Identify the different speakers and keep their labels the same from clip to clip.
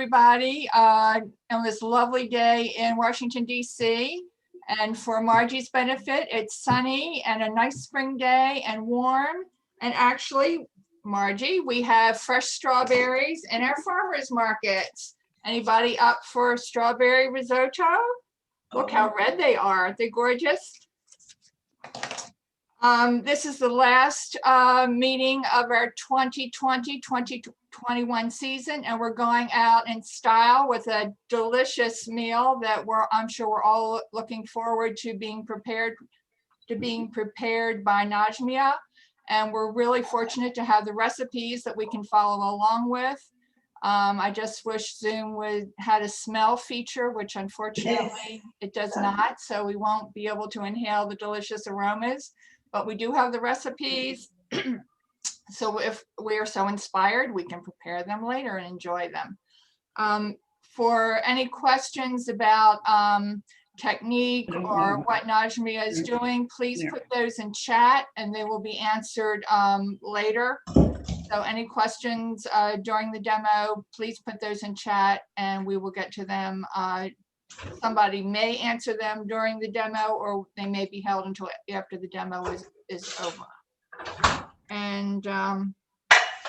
Speaker 1: everybody on this lovely day in Washington, D.C. And for Margie's benefit, it's sunny and a nice spring day and warm. And actually, Margie, we have fresh strawberries in our farmers markets. Anybody up for strawberry risotto? Look how red they are. Aren't they gorgeous? This is the last meeting of our 2020-2021 season, and we're going out in style with a delicious meal that I'm sure we're all looking forward to being prepared by Najmieh. And we're really fortunate to have the recipes that we can follow along with. I just wish Zoom had a smell feature, which unfortunately it does not, so we won't be able to inhale the delicious aromas. But we do have the recipes. So if we are so inspired, we can prepare them later and enjoy them. For any questions about technique or what Najmieh is doing, please put those in chat and they will be answered later. So any questions during the demo, please put those in chat and we will get to them. Somebody may answer them during the demo, or they may be held until after the demo is over. And I'm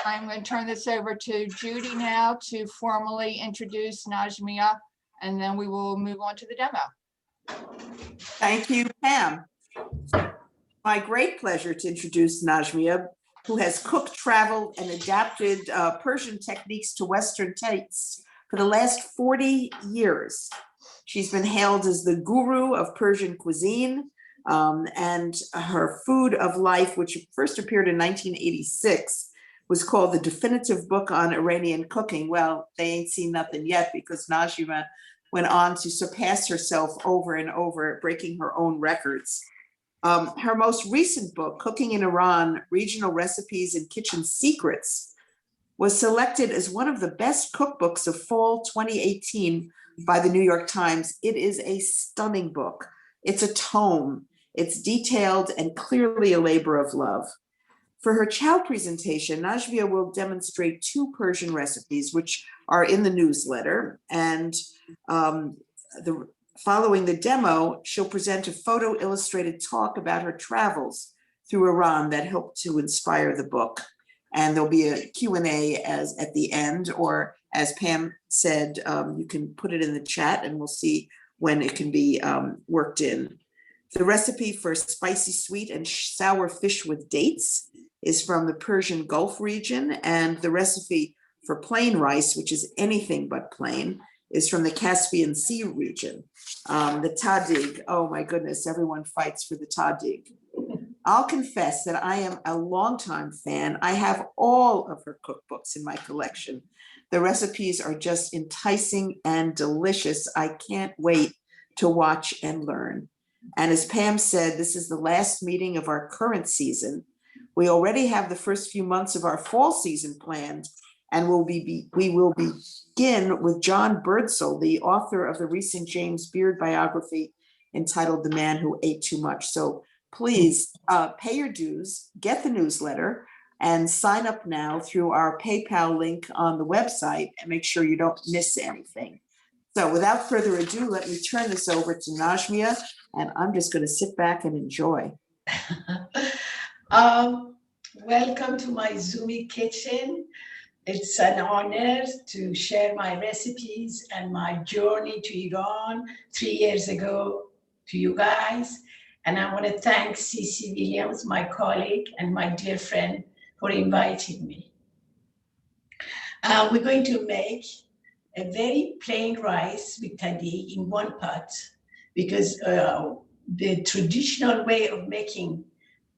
Speaker 1: going to turn this over to Judy now to formally introduce Najmieh, and then we will move on to the demo.
Speaker 2: Thank you, Pam. My great pleasure to introduce Najmieh, who has cooked, traveled, and adapted Persian techniques to Western tastes for the last 40 years. She's been hailed as the guru of Persian cuisine, and her Food of Life, which first appeared in 1986, was called The Definitive Book on Iranian Cooking. Well, they ain't seen nothing yet because Najmieh went on to surpass herself over and over, breaking her own records. Her most recent book, Cooking in Iran, Regional Recipes and Kitchen Secrets, was selected as one of the best cookbooks of fall 2018 by the New York Times. It is a stunning book. It's a tome. It's detailed and clearly a labor of love. For her CHoW presentation, Najmieh will demonstrate 2 Persian recipes, which are in the newsletter. And following the demo, she'll present a photo illustrated talk about her travels through Iran that helped to inspire the book. And there'll be a Q&A at the end, or as Pam said, you can put it in the chat and we'll see when it can be worked in. The recipe for spicy sweet and sour fish with dates is from the Persian Gulf region, and the recipe for plain rice, which is anything but plain, is from the Caspian Sea region. The tadig, oh my goodness, everyone fights for the tadig. I'll confess that I am a longtime fan. I have all of her cookbooks in my collection. The recipes are just enticing and delicious. I can't wait to watch and learn. And as Pam said, this is the last meeting of our current season. We already have the first few months of our fall season planned, and we will begin with John Birdsall, the author of the recent James Beard biography entitled The Man Who Ate Too Much. So please pay your dues, get the newsletter, and sign up now through our PayPal link on the website and make sure you don't miss anything. So without further ado, let me turn this over to Najmieh, and I'm just going to sit back and enjoy.
Speaker 3: Welcome to my Zoomy kitchen. It's an honor to share my recipes and my journey to Iran 3 years ago to you guys. And I want to thank C.C. Williams, my colleague and my dear friend, for inviting me. We're going to make a very plain rice with tahdig in one pot, because the traditional way of making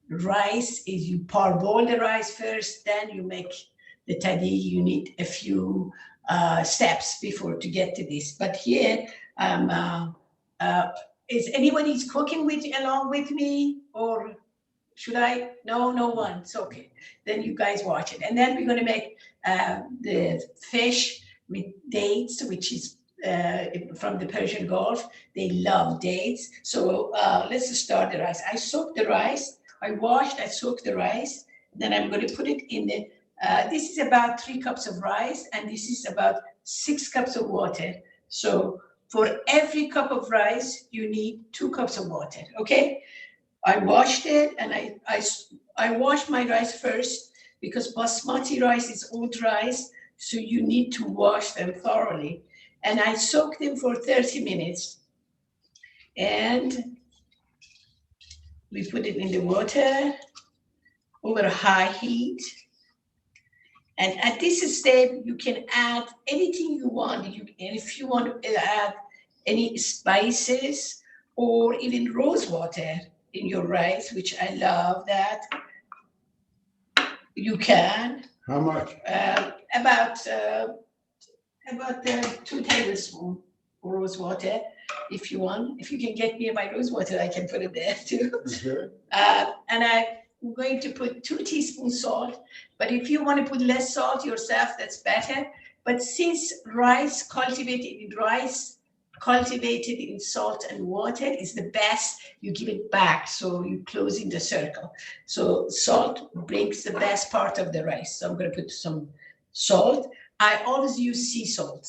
Speaker 3: rice is you parboil the rice first, then you make the tahdig. You need a few steps before to get to this. But here, is anybody cooking along with me, or should I? No, no one. It's okay. Then you guys watch it. And then we're going to make the fish with dates, which is from the Persian Gulf. They love dates. So let's start the rice. I soaked the rice. I washed, I soaked the rice. Then I'm going to put it in the, this is about 3 cups of rice, and this is about 6 cups of water. So for every cup of rice, you need 2 cups of water, okay? I washed it, and I washed my rice first because basmati rice is old rice, so you need to wash them thoroughly. And I soaked them for 30 minutes. And we put it in the water over high heat. And at this step, you can add anything you want. And if you want to add any spices or even rose water in your rice, which I love that, you can.
Speaker 4: How much?
Speaker 3: About 2 tablespoons rose water, if you want. If you can get me my rose water, I can put it there too.
Speaker 4: Okay.
Speaker 3: And I'm going to put 2 teaspoons salt, but if you want to put less salt yourself, that's better. But since rice cultivated in salt and water is the best, you give it back, so you close in the circle. So salt brings the best part of the rice. So I'm going to put some salt. I always use sea salt,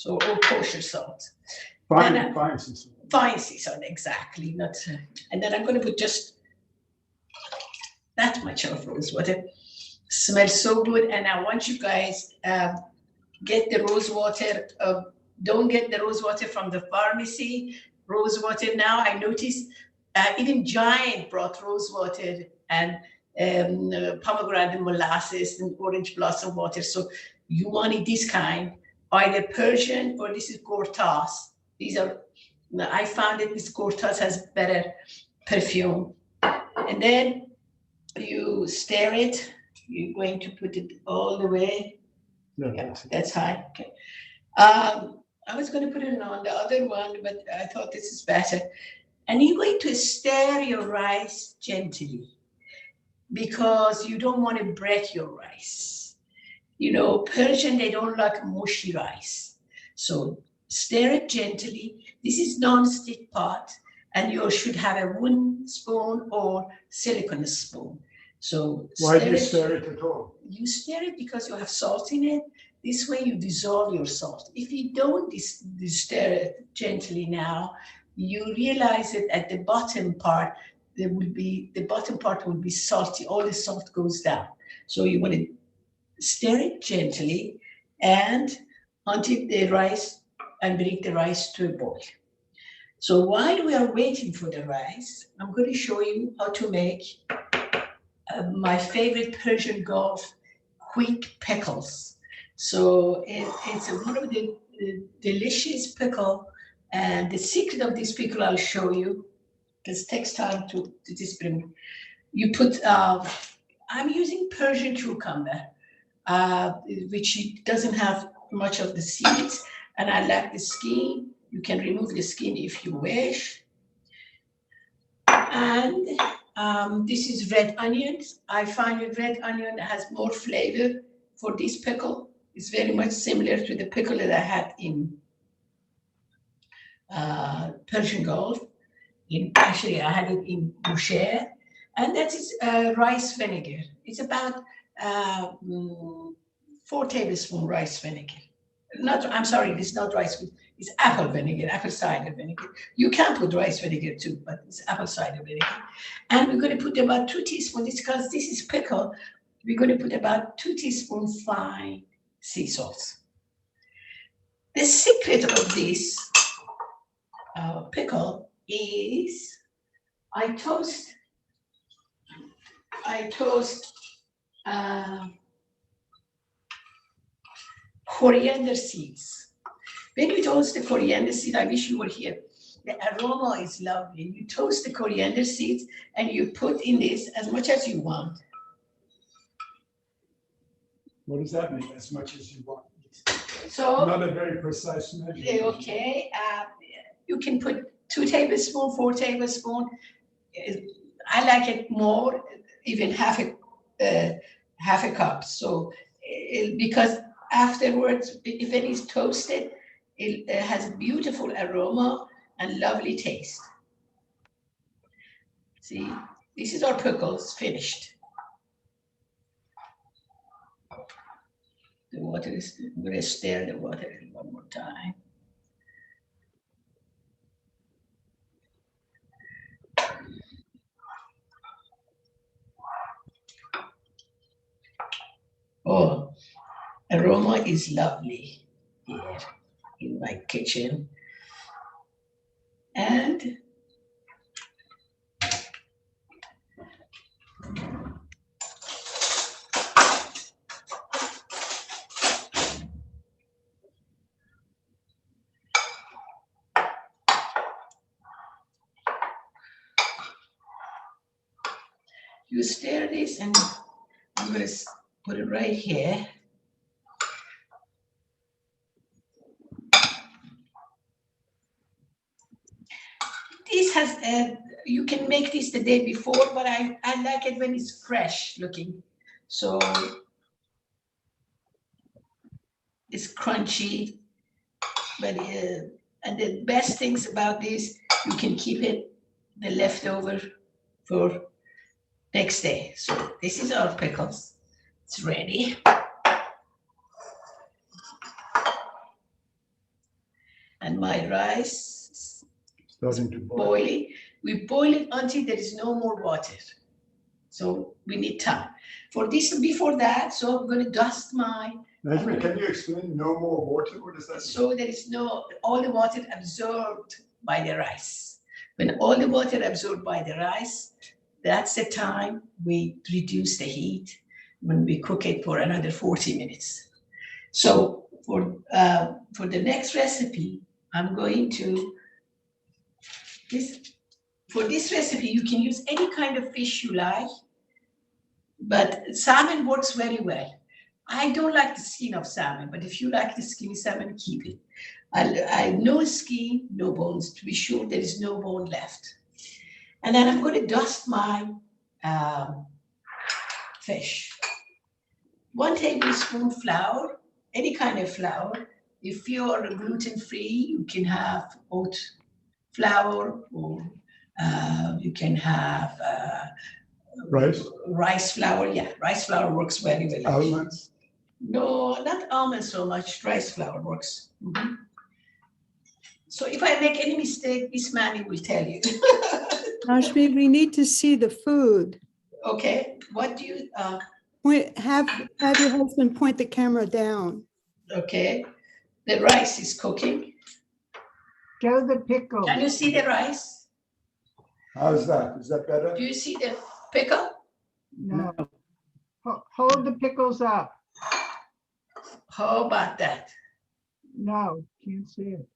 Speaker 3: or kosher salt.
Speaker 4: Fine
Speaker 3: Sea salt, exactly. Not, and then I'm going to put just that much of rose water. Smells so good, and I want you guys get the rose water. Don't get the rose water from the pharmacy. Rose water now, I noticed even Giant brought rose water and pomegranate molasses and orange blossom water. So you wanted this kind, either Persian or this is Gortas. These are, I found that this Gortas has better perfume. And then you stir it. You're going to put it all the way. Yeah, that's high. Okay. I was going to put it on the other one, but I thought this is better. And you're going to stir your rice gently because you don't want to break your rice. You know, Persian, they don't like mushy rice. So stir it gently. This is non-stick pot, and you should have a wooden spoon or silicone spoon. So
Speaker 4: why do you stir it at all?
Speaker 3: You stir it because you have salt in it. This way you dissolve your salt. If you don't stir it gently now, you realize that at the bottom part, the bottom part will be salty. All the salt goes down. So you want to stir it gently and until the rice, and bring the rice to a boil. So while we are waiting for the rice, I'm going to show you how to make my favorite Persian Gulf quick pickles. So it's one of the delicious pickle, and the secret of this pickle I'll show you, because it takes time to disprint. You put, I'm using Persian cucumber, which doesn't have much of the seeds, and I like the skin. You can remove the skin if you wish. And this is red onions. I find that red onion has more flavor for this pickle. It's very much similar to the pickle that I had in Persian Gulf. Actually, I had it in Boucher. And that is rice vinegar. It's about 4 tablespoons rice vinegar. I'm sorry, it's not rice vinegar. It's apple vinegar, apple cider vinegar. You can put rice vinegar too, but it's apple cider vinegar. And we're going to put about 2 teaspoons, because this is pickle. We're going to put about 2 teaspoons fine sea salt. The secret of this pickle is I toast coriander seeds. When you toast the coriander seed, I wish you were here. The aroma is lovely. You toast the coriander seeds and you put in this as much as you want.
Speaker 4: What does that mean, as much as you want?
Speaker 3: So
Speaker 4: not a very precise measure.
Speaker 3: Okay, you can put 2 tablespoons, 4 tablespoons. I like it more, even half a cup. So because afterwards, if it is toasted, it has a beautiful aroma and lovely taste. See, this is our pickles finished. The water is, I'm gonna stir the water one more time. Oh, aroma is lovely here in my kitchen. And you stir this, and I'm gonna put it right here. This has, you can make this the day before, but I like it when it's fresh looking. So it's crunchy, but and the best things about this, you can keep it, the leftover, for next day. So this is our pickles. It's ready. And my rice
Speaker 4: Starting to boil.
Speaker 3: boiling. We boil it until there is no more water. So we need time. For this, before that, so I'm gonna dust my,
Speaker 4: Najmieh, can you explain no more water? What does that mean?
Speaker 3: so there is no, all the water absorbed by the rice. When all the water absorbed by the rice, that's the time we reduce the heat when we cook it for another 40 minutes. So for the next recipe, I'm going to, for this recipe, you can use any kind of fish you like, but salmon works very well. I don't like the skin of salmon, but if you like the skinny salmon, keep it. I no skin, no bones, to be sure there is no bone left. And then I'm going to dust my fish. 1 tablespoon flour, any kind of flour. If you're gluten-free, you can have oat flour, or you can have
Speaker 4: Rice,
Speaker 3: rice flour. Yeah, rice flour works very well.
Speaker 4: almonds.
Speaker 3: No, not almonds so much. Rice flour works. Mhm. So if I make any mistake, Miss Manny will tell you.
Speaker 5: Najmieh, we need to see the food.
Speaker 3: Okay, what do you,
Speaker 5: Have your husband point the camera down.
Speaker 3: okay, the rice is cooking.
Speaker 6: Show the pickle.
Speaker 3: Can you see the rice?
Speaker 4: How's that? Is that better?
Speaker 3: Do you see the pickle?
Speaker 6: No. Hold the pickles up.
Speaker 3: How about that?
Speaker 6: No, can't see it.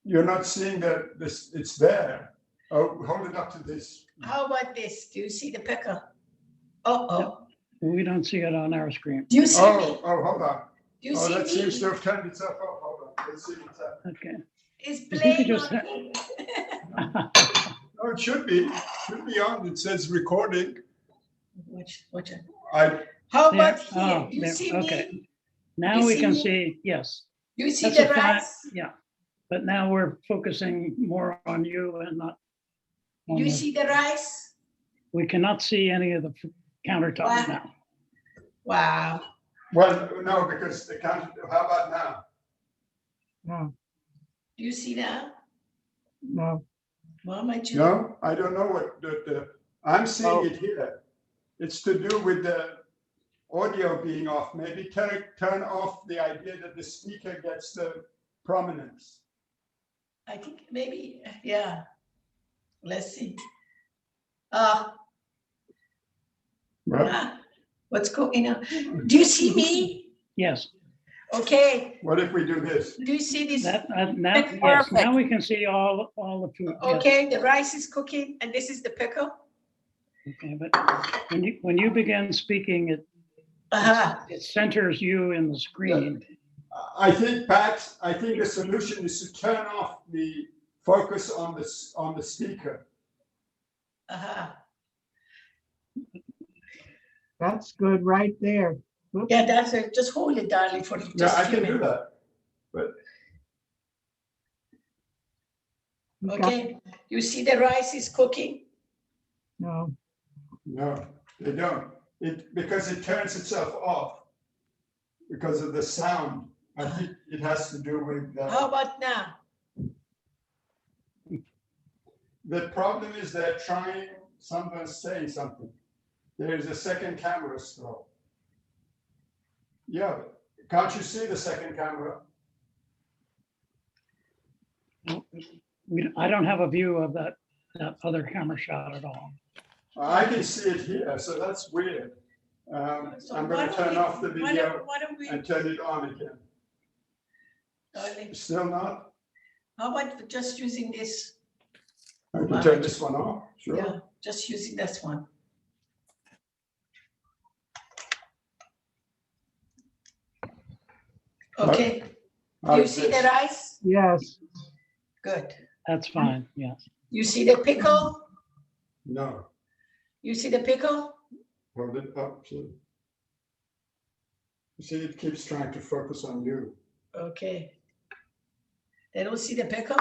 Speaker 4: You're not seeing that this, it's there. Oh, hold it up to this.
Speaker 3: How about this? Do you see the pickle? Uh-oh.
Speaker 7: We don't see it on our screen.
Speaker 3: Do you see me?
Speaker 4: Oh, hold on.
Speaker 3: Do you
Speaker 4: Oh, that
Speaker 3: see
Speaker 4: seems
Speaker 3: me?
Speaker 4: to have turned itself off. Hold on. Let's see what's happening.
Speaker 7: Okay.
Speaker 3: It's
Speaker 7: you could
Speaker 3: playing
Speaker 7: just
Speaker 3: on me.
Speaker 4: Oh, it should be on. It says recording.
Speaker 3: Watch it.
Speaker 4: I,
Speaker 3: How
Speaker 7: There.
Speaker 3: about here?
Speaker 7: Oh,
Speaker 3: Do you
Speaker 7: there.
Speaker 3: see
Speaker 7: Okay.
Speaker 3: me?
Speaker 7: Now
Speaker 3: You
Speaker 7: we
Speaker 3: see
Speaker 7: can
Speaker 3: me?
Speaker 7: see, yes.
Speaker 3: Do you see
Speaker 7: That's
Speaker 3: the
Speaker 7: a fine-
Speaker 3: rice?
Speaker 7: Yeah, but now we're focusing more on you and not. on
Speaker 3: Do you
Speaker 7: the-
Speaker 3: see the rice?
Speaker 7: We cannot see any of the countertop
Speaker 3: Wow.
Speaker 7: now.
Speaker 3: Wow.
Speaker 4: well, no, because the counter, how about now?
Speaker 6: No,
Speaker 3: Do you see that?
Speaker 6: no.
Speaker 3: What am I doing?
Speaker 4: No, I don't know what I'm seeing it here. It's to do with the audio being off. Maybe turn off the idea that the speaker gets the prominence.
Speaker 3: I think maybe, yeah. Let's see.
Speaker 4: Well,
Speaker 3: What's going on? Do you see me?
Speaker 7: Yes,
Speaker 3: Okay.
Speaker 4: what if we do this?
Speaker 3: Do you see this?
Speaker 7: that, now, yes, now we can see all the food. yes.
Speaker 3: Okay, the rice is cooking, and this is the pickle.
Speaker 7: Okay, but when you begin speaking,
Speaker 3: Uh-huh.
Speaker 7: it centers you in the screen.
Speaker 4: I think, Pat, the solution is to turn off the focus on the speaker.
Speaker 3: Uh-huh.
Speaker 6: That's good right there. Whoops.
Speaker 3: Yeah, that's it. Just hold it, darling, for just
Speaker 4: Yeah, I
Speaker 3: a few
Speaker 4: can do
Speaker 3: minutes.
Speaker 4: that.
Speaker 6: You got-
Speaker 3: Okay, you see the rice is cooking?
Speaker 6: No,
Speaker 4: No, they don't. Because it turns itself off. because of the sound. I think it has to do with,
Speaker 3: How about now?
Speaker 4: the problem is they're trying, someone's saying something. There is a second camera still. Yeah, can't you see the second camera?
Speaker 7: I don't have a view of that other camera shot at all.
Speaker 4: I can see it here, so that's weird.
Speaker 3: So
Speaker 4: I'm
Speaker 3: why
Speaker 4: going to
Speaker 3: don't
Speaker 4: turn
Speaker 3: we-
Speaker 4: off the
Speaker 3: why
Speaker 4: video
Speaker 3: don't we,
Speaker 4: and turn it on again.
Speaker 3: darling,
Speaker 4: Still not?
Speaker 3: how about just using this?
Speaker 4: I can turn this one off,
Speaker 3: Yeah,
Speaker 4: sure.
Speaker 3: just using this one. Okay, do you
Speaker 4: How's
Speaker 3: see
Speaker 4: this?
Speaker 3: the rice?
Speaker 6: Yes,
Speaker 3: Good.
Speaker 7: That's fine, yes.
Speaker 3: You see the pickle?
Speaker 4: No,
Speaker 3: You see the pickle?
Speaker 4: hold it up, so. You see, it keeps trying to focus on you.
Speaker 3: Okay. They don't see the pickle?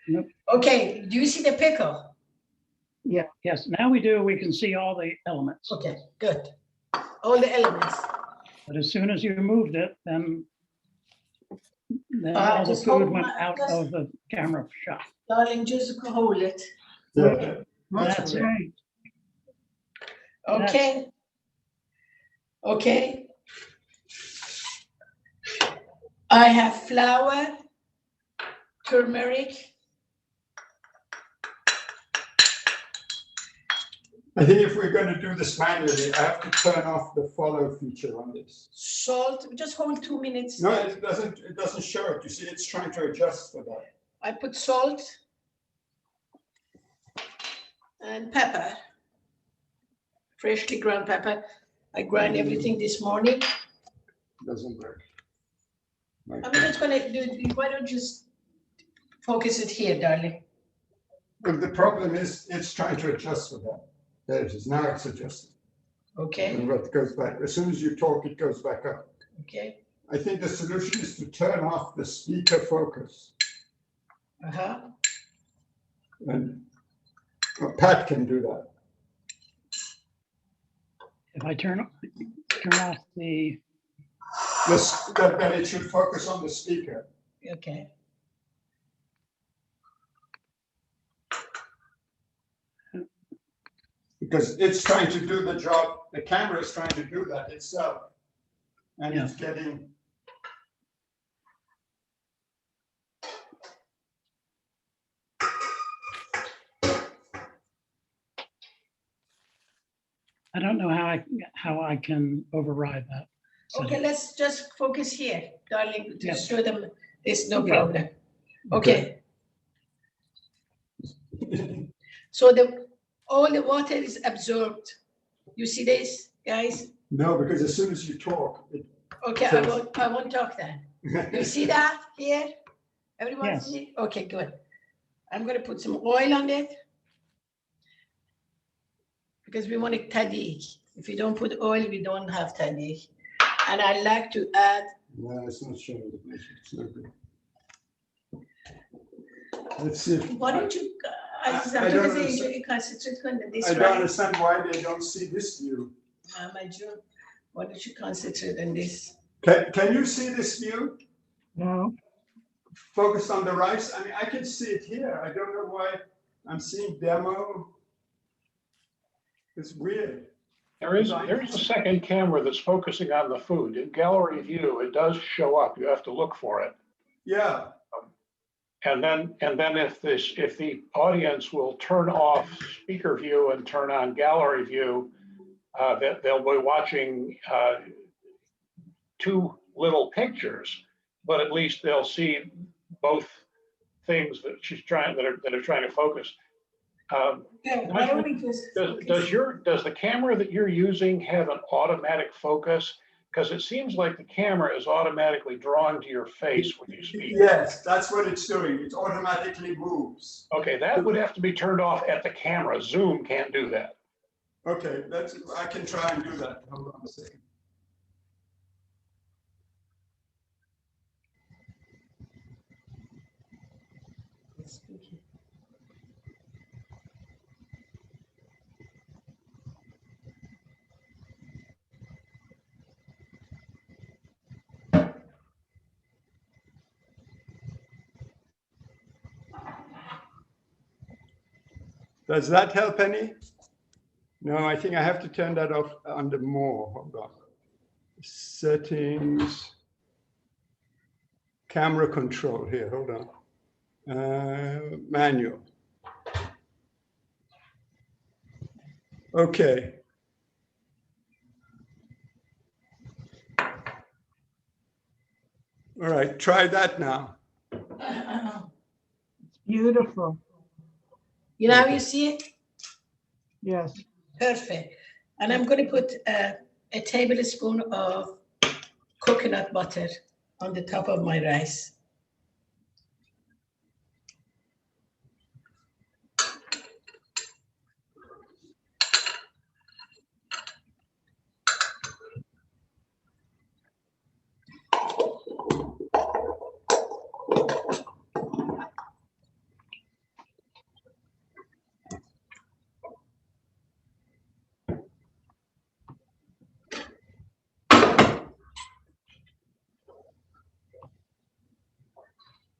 Speaker 7: Nope.
Speaker 3: Okay, do you see the pickle?
Speaker 7: Yes, now we do, we can see all the elements.
Speaker 3: Okay, good. All the elements.
Speaker 7: But as soon as you moved it, then all the
Speaker 3: just
Speaker 7: food
Speaker 3: hold
Speaker 7: went
Speaker 3: my-
Speaker 7: out
Speaker 3: just-
Speaker 7: of the camera shot.
Speaker 3: Darling, just hold it.
Speaker 4: Yeah.
Speaker 7: That's it.
Speaker 6: okay.
Speaker 3: Okay. Okay. I have flour, turmeric,
Speaker 4: I think if we're going to do this manually, I have to turn off the follow feature on this.
Speaker 3: salt. Just hold 2 minutes.
Speaker 4: No, it doesn't show it. You see, it's trying to adjust for that.
Speaker 3: I put salt and pepper, freshly ground pepper. I grind everything this morning.
Speaker 4: Doesn't work.
Speaker 3: I'm just gonna do, why don't you just focus it here, darling?
Speaker 4: But the problem is, it's trying to adjust for that. There it is. Now it's adjusted.
Speaker 3: Okay,
Speaker 4: And it goes back. As soon as you talk, it goes back up.
Speaker 3: okay,
Speaker 4: I think the solution is to turn off the speaker focus.
Speaker 3: uh-huh.
Speaker 4: And Pat can do that.
Speaker 7: If I turn off the,
Speaker 4: That it should focus on the speaker.
Speaker 3: Okay.
Speaker 4: Because it's trying to do the job, the camera is trying to do that itself. And
Speaker 7: Yeah.
Speaker 4: it's getting,
Speaker 7: I don't know how I can override that.
Speaker 3: Okay, let's just focus here, darling, to
Speaker 7: Yeah.
Speaker 3: show them there's no
Speaker 7: Yeah.
Speaker 3: problem. Okay. So all the water is absorbed. You see this, guys?
Speaker 4: no, because as soon as you talk,
Speaker 3: Okay, I won't talk then. You see that here? Everyone
Speaker 7: Yes.
Speaker 3: see? Okay, good. I'm gonna put some oil on it. Because we want it tahdig. If you don't put oil, we don't have tahdig. And I like to add,
Speaker 4: No, it's not showing the picture. It's not good. Let's see.
Speaker 3: why don't you,
Speaker 4: I don't understand.
Speaker 3: concentrate on this,
Speaker 4: I don't
Speaker 3: right?
Speaker 4: understand why they don't see this view.
Speaker 3: My June, why don't you concentrate on this?
Speaker 4: Can you see this view?
Speaker 6: No,
Speaker 4: Focused on the rice? I mean, I can see it here. I don't know why I'm seeing demo. It's weird.
Speaker 8: There is a second camera that's focusing on the food. In gallery view, it does show up. You have to look for it.
Speaker 4: Yeah,
Speaker 8: And then if the audience will turn off speaker view and turn on gallery view, that they'll be watching two little pictures, but at least they'll see both things that are trying to focus.
Speaker 3: Yeah, why don't we just focus?
Speaker 8: Does the camera that you're using have an automatic focus? Because it seems like the camera is automatically drawn to your face when you speak.
Speaker 4: yes, that's what it's doing. It automatically moves.
Speaker 8: Okay, that would have to be turned off at the camera. Zoom can't do that.
Speaker 4: Okay, I can try and do that. Hold on a second. Does that help any? No, I think I have to turn that off under more. Hold on. Settings. Camera control here, hold on. Manual. Okay. All right, try that now.
Speaker 6: Beautiful.
Speaker 3: You know, you see it?
Speaker 6: Yes.
Speaker 3: Perfect. And I'm going to put a tablespoon of coconut butter on the top of my rice.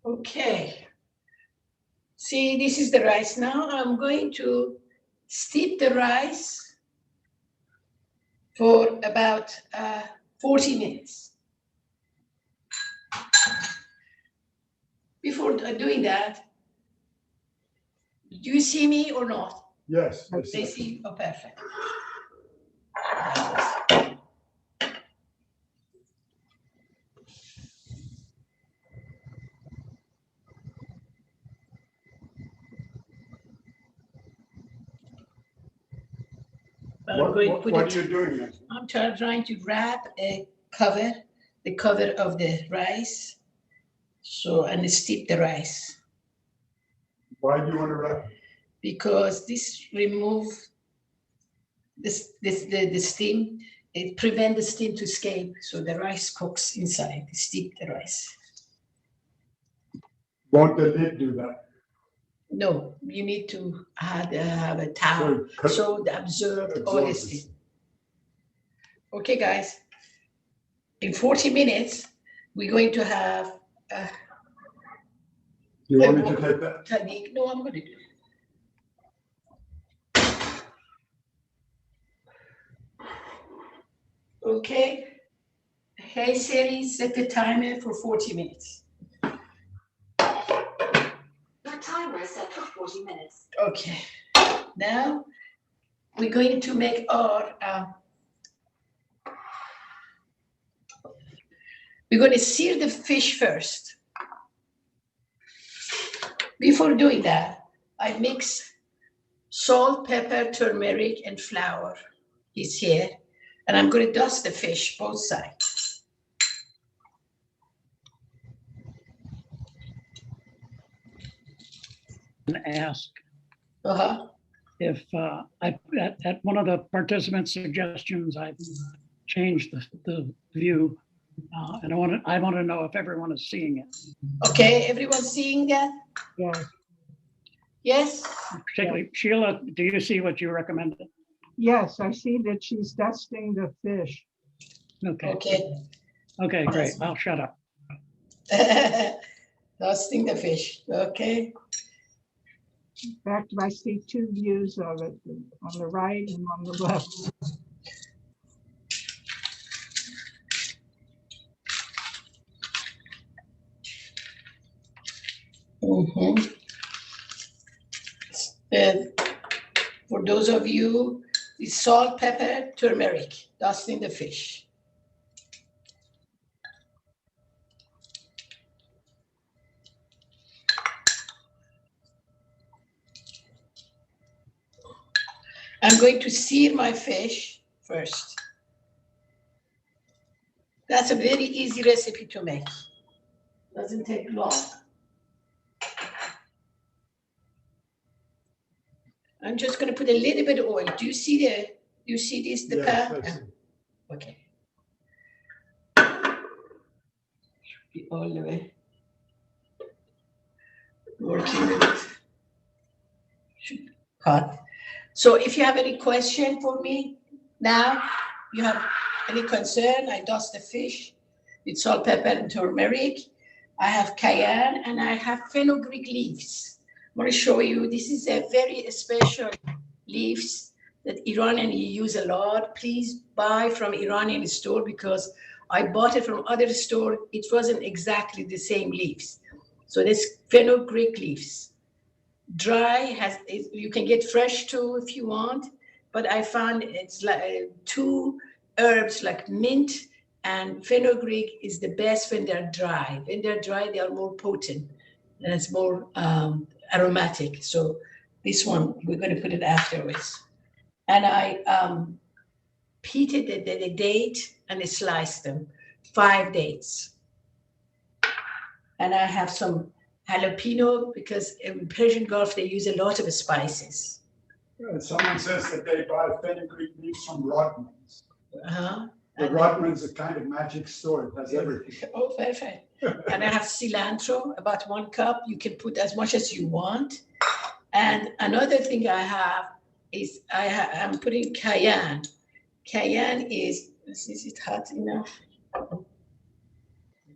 Speaker 3: Okay. See, this is the rice now. I'm going to steep the rice for about 40 minutes. Before doing that, do you see me or not?
Speaker 4: Yes.
Speaker 3: They see, oh, perfect.
Speaker 4: What are you doing then?
Speaker 3: I'm trying to wrap a cover, the cover of the rice, and steep the rice.
Speaker 4: Why do you want to wrap?
Speaker 3: Because this remove the steam, it prevents the steam to escape, so the rice cooks inside. Steep the rice.
Speaker 4: Won't the lid do that?
Speaker 3: No, you need to have a towel so the absorbed oil steam. Okay, guys. In 40 minutes, we're going to have.
Speaker 4: You want me to take that?
Speaker 3: Technique. No, I'm going to do it. Okay. Hey Siri, set the timer for 40 minutes.
Speaker 9: The timer is set for 40 minutes.
Speaker 3: Okay. Now we're going to make our. We're going to sear the fish first. Before doing that, I mix salt, pepper, turmeric, and flour. It's here. And I'm going to dust the fish, both sides.
Speaker 7: And ask
Speaker 3: Uh-huh.
Speaker 7: if at one of the participants' suggestions, I've changed the view. And I want to know if everyone is seeing it.
Speaker 3: Okay, everyone seeing that?
Speaker 6: Yes.
Speaker 3: Yes?
Speaker 7: Particularly, Sheila, do you see what you recommended?
Speaker 6: Yes, I see that she's dusting the fish.
Speaker 7: Okay.
Speaker 3: Okay.
Speaker 7: Okay, great. I'll shut up.
Speaker 3: Dusting the fish. Okay.
Speaker 6: In fact, I see two views of it, on the right and on the left.
Speaker 3: Mm-hmm. For those of you, it's salt, pepper, turmeric, dusting the fish. I'm going to sear my fish first. That's a very easy recipe to make. Doesn't take long. I'm just going to put a little bit of oil. Do you see this, the pan?
Speaker 4: Yes,
Speaker 3: Okay. Should be all the way. Working with it. Should cut. So if you have any question for me now, you have any concern, I dust the fish with salt, pepper, and turmeric. I have cayenne and I have fenugreek leaves. want to show you, this is a very special leaves that Iranian use a lot. Please buy from Iranian store because I bought it from other store. It wasn't exactly the same leaves. So this fenugreek leaves. Dry you can get fresh too if you want, but I found it's like two herbs like mint and fenugreek is the best when they're dry. When they're dry, they are more potent and it's more aromatic. So this one, we're going to put it afterwards. And I peated the date and I sliced them, 5 dates. And I have some jalapeno because in Persian Gulf, they use a lot of spices.
Speaker 4: Someone says that they buy fenugreek leaves from Rodman's.
Speaker 3: Uh-huh.
Speaker 4: The Rodman's a kind of magic store. It has everything.
Speaker 3: Oh, perfect. And I have cilantro, about 1 cup. You can put as much as you want. And another thing I have is I'm putting cayenne. Cayenne is it hot enough?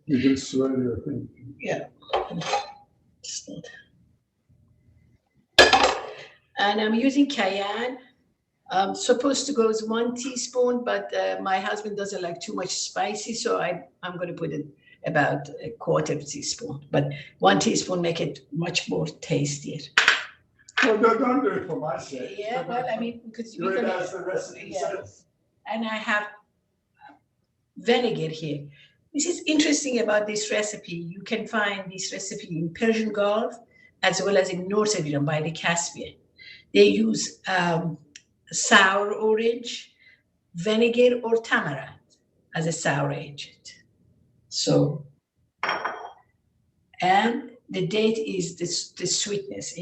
Speaker 4: You can swirl your thing.
Speaker 3: Yeah. And I'm using cayenne. I'm supposed to go as 1 teaspoon, but my husband doesn't like too much spicy, so I'm going to put it about 1/4 teaspoon. But 1 teaspoon make it much more tastier.
Speaker 4: Well, don't do it for my sake.
Speaker 3: Yeah, well, I mean, because
Speaker 4: do it as the recipe says.
Speaker 3: And I have vinegar here. This is interesting about this recipe. You can find this recipe in Persian Gulf as well as in North Iran by the Caspian. They use sour orange, vinegar, or tamarind as a sour agent. So, and the date is the sweetness.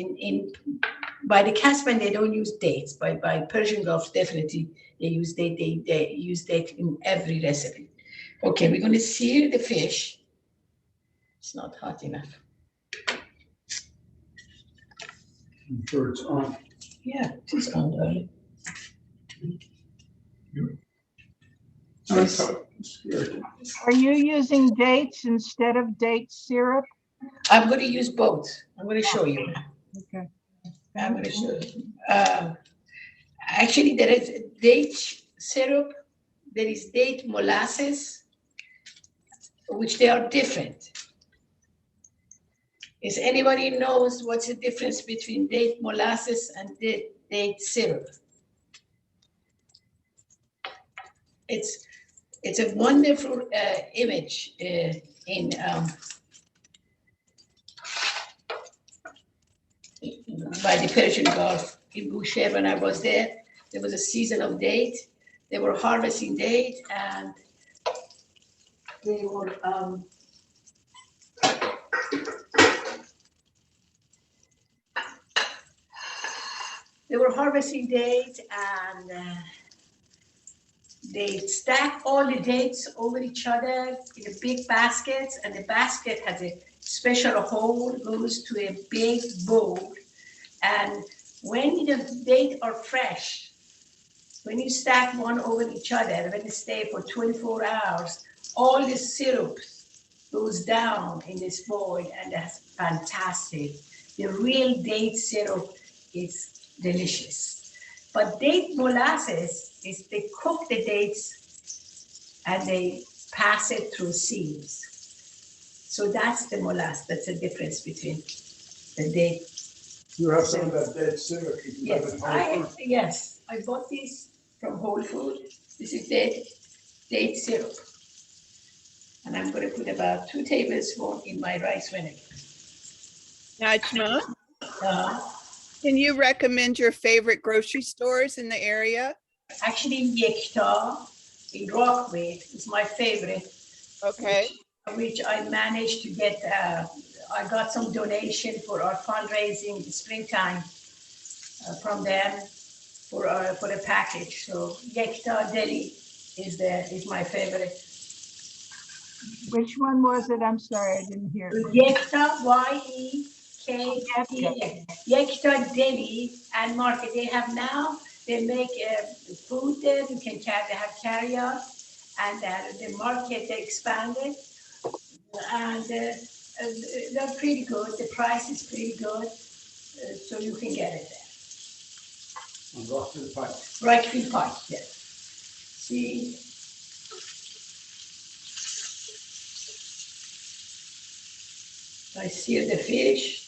Speaker 3: By the Caspian, they don't use dates. By Persian Gulf, definitely they use date. They use date in every recipe. Okay, we're going to sear the fish. It's not hot enough.
Speaker 4: I'm sure it's on.
Speaker 3: Yeah, it is on, darling.
Speaker 6: Are you using dates instead of date syrup?
Speaker 3: I'm going to use both. I'm going to show you.
Speaker 6: Okay.
Speaker 3: I'm going to show you. Actually, there is date syrup. There is date molasses, which they are different. Is anybody knows what's the difference between date molasses and date syrup? It's a wonderful image by the Persian Gulf in Bushehr. When I was there was a season of date. They were harvesting date and they were harvesting date and they stack all the dates over each other in a big basket, and the basket has a special hole, goes to a big bowl. And when the dates are fresh, when you stack one over each other, when they stay for 24 hours, all the syrup goes down in this bowl, and that's fantastic. The real date syrup is delicious. But date molasses is they cook the dates and they pass it through sieves. So that's the molasses. That's the difference between the date.
Speaker 4: You have some of that date syrup.
Speaker 3: Yes, I bought these from Whole Foods. This is date syrup. And I'm going to put about 2 tablespoons in my rice vinegar.
Speaker 10: Najmieh, can you recommend your favorite grocery stores in the area?
Speaker 3: Actually, CHoW in Rockwood is my favorite.
Speaker 10: Okay.
Speaker 3: Which I managed to get. I got some donation for our fundraising springtime from them for a package. So CHoW Deli is my favorite.
Speaker 6: Which one was it? I'm sorry, I didn't hear.
Speaker 3: CHoW, CHoW Deli and Market. They have now. They make food there. You can they have carry-out, and the market they expanded, and they're pretty good. The price is pretty good. so you can get it
Speaker 4: On Rockville Pike.
Speaker 3: there. Rockville Pike, yes. See? I sear the fish.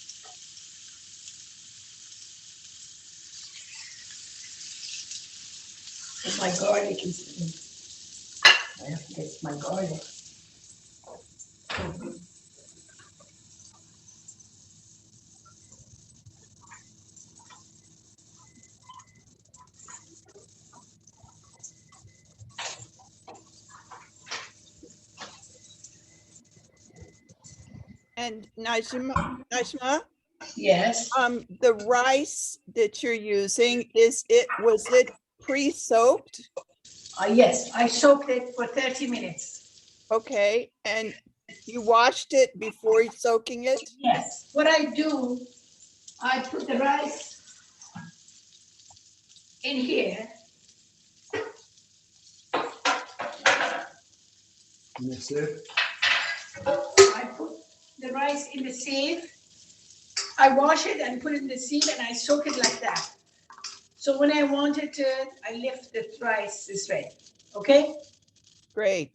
Speaker 3: And my garlic is, I have to get my garlic.
Speaker 10: And Najma,
Speaker 3: Yes,
Speaker 10: the rice that you're using, was it pre-soaked?
Speaker 3: yes, I soaked it for 30 minutes.
Speaker 10: Okay, and you washed it before soaking it?
Speaker 3: Yes, what I do, I put the rice in here.
Speaker 4: That's it.
Speaker 3: I put the rice in the sieve. I wash it and put it in the sieve and I soak it like that. So when I want it to, I lift the rice this way, okay?
Speaker 10: Great.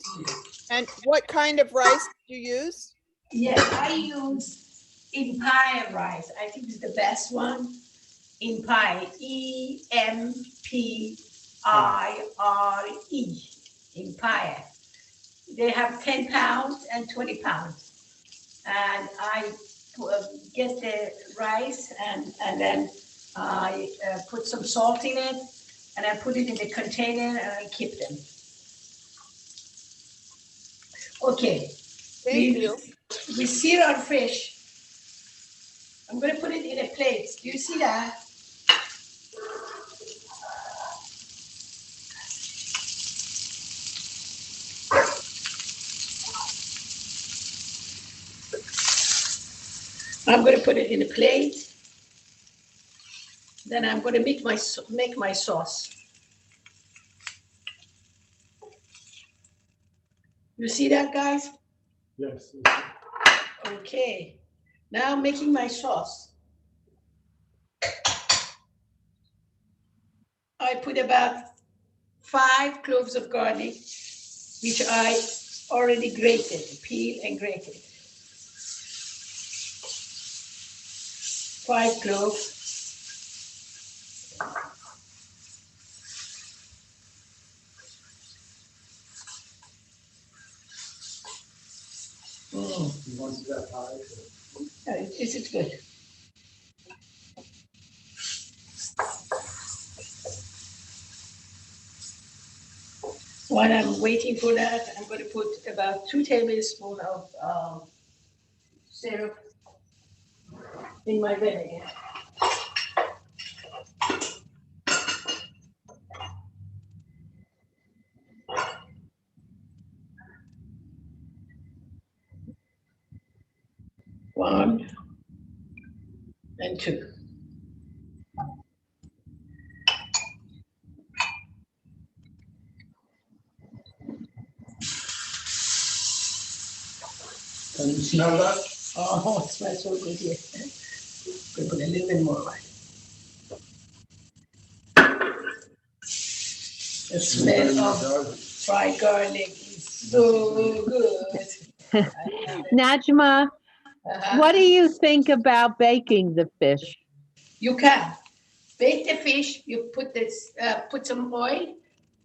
Speaker 10: And what kind of rice do you use?
Speaker 3: Yes, I use Empire rice. I think it's the best one. Empire, EMPIRE, Empire. They have 10 pounds and 20 pounds. And I get the rice and then I put some salt in it and I put it in the container and I keep them. Okay.
Speaker 10: Thank you.
Speaker 3: We sear our fish. I'm going to put it in a plate. Do you see that? I'm going to put it in a plate. Then I'm going to make my sauce. You see that, guys?
Speaker 4: Yes.
Speaker 3: Okay. Now I'm making my sauce. I put about 5 cloves of garlic, which I already grated, peeled and grated. 5 cloves.
Speaker 4: You want that high?
Speaker 3: This is good. While I'm waiting for that, I'm going to put about 2 tablespoons of syrup in my vinegar. One and 2.
Speaker 4: Can you smell that?
Speaker 3: Oh, it smells so good here. We put a little bit more right. The smell of fried garlic is so good.
Speaker 11: Najma, what do you think about baking the fish?
Speaker 3: You can bake the fish. You put this, put some oil.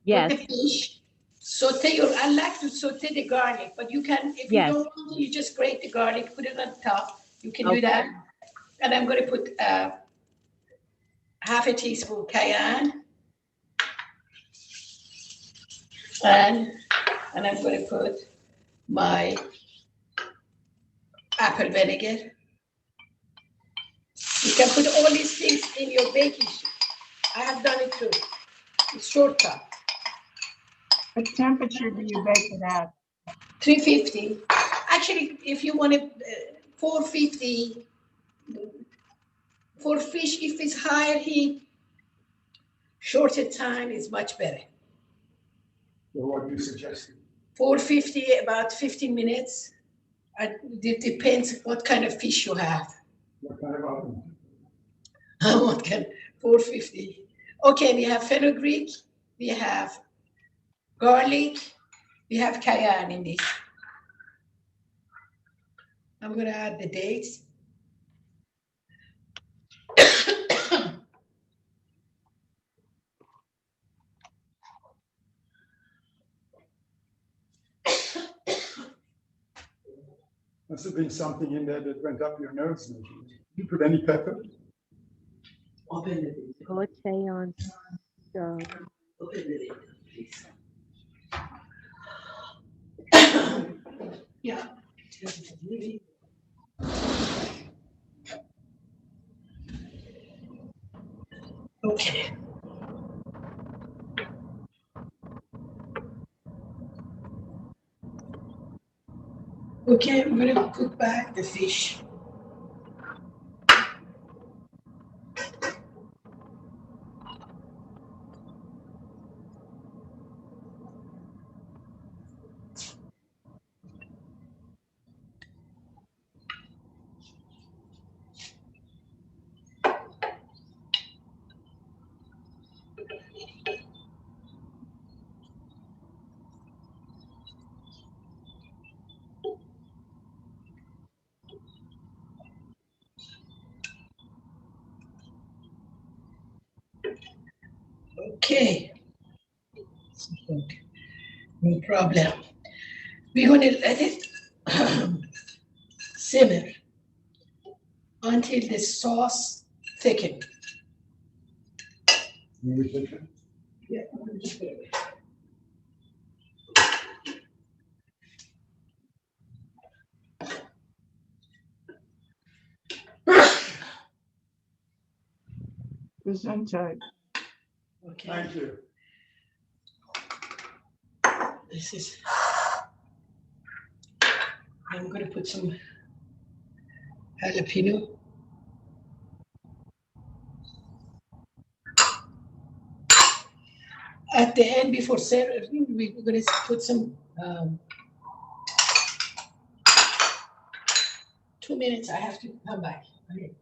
Speaker 11: Yes.
Speaker 3: Put the fish. Saute I like to saute the garlic, but you can, if
Speaker 11: Yes.
Speaker 3: you don't want to, you just grate the garlic, put it on top. You can do
Speaker 11: Okay.
Speaker 3: that. And I'm going to put half a teaspoon cayenne. And I'm going to put my apple vinegar. You can put all these things in your baking sheet. I have done it too. It's shortcut.
Speaker 6: What temperature do you bake it at?
Speaker 3: 350. Actually, if you want it 450, for fish, if it's higher heat, shorter time is much better.
Speaker 4: So what do you suggest?
Speaker 3: 450, about 15 minutes. It depends what kind of fish you have.
Speaker 4: What kind of oven?
Speaker 3: What can 450? Okay, we have fenugreek, we have garlic, we have cayenne in this. I'm gonna add the dates.
Speaker 4: Must have been something in there that went up your nose. Najmieh. Did you put any pepper?
Speaker 3: Open it.
Speaker 11: Saute on stove.
Speaker 3: Open it, please. Yeah. Okay. Okay, I'm gonna cook back the fish. Okay. No problem. We're gonna let it simmer until the sauce thickens. Yeah.
Speaker 6: Gesundheit.
Speaker 3: Okay,
Speaker 4: Thank you.
Speaker 3: this is, I'm gonna put some jalapeno. At the end, before serving, we're gonna put some, 2 minutes, I have to come back. Okay.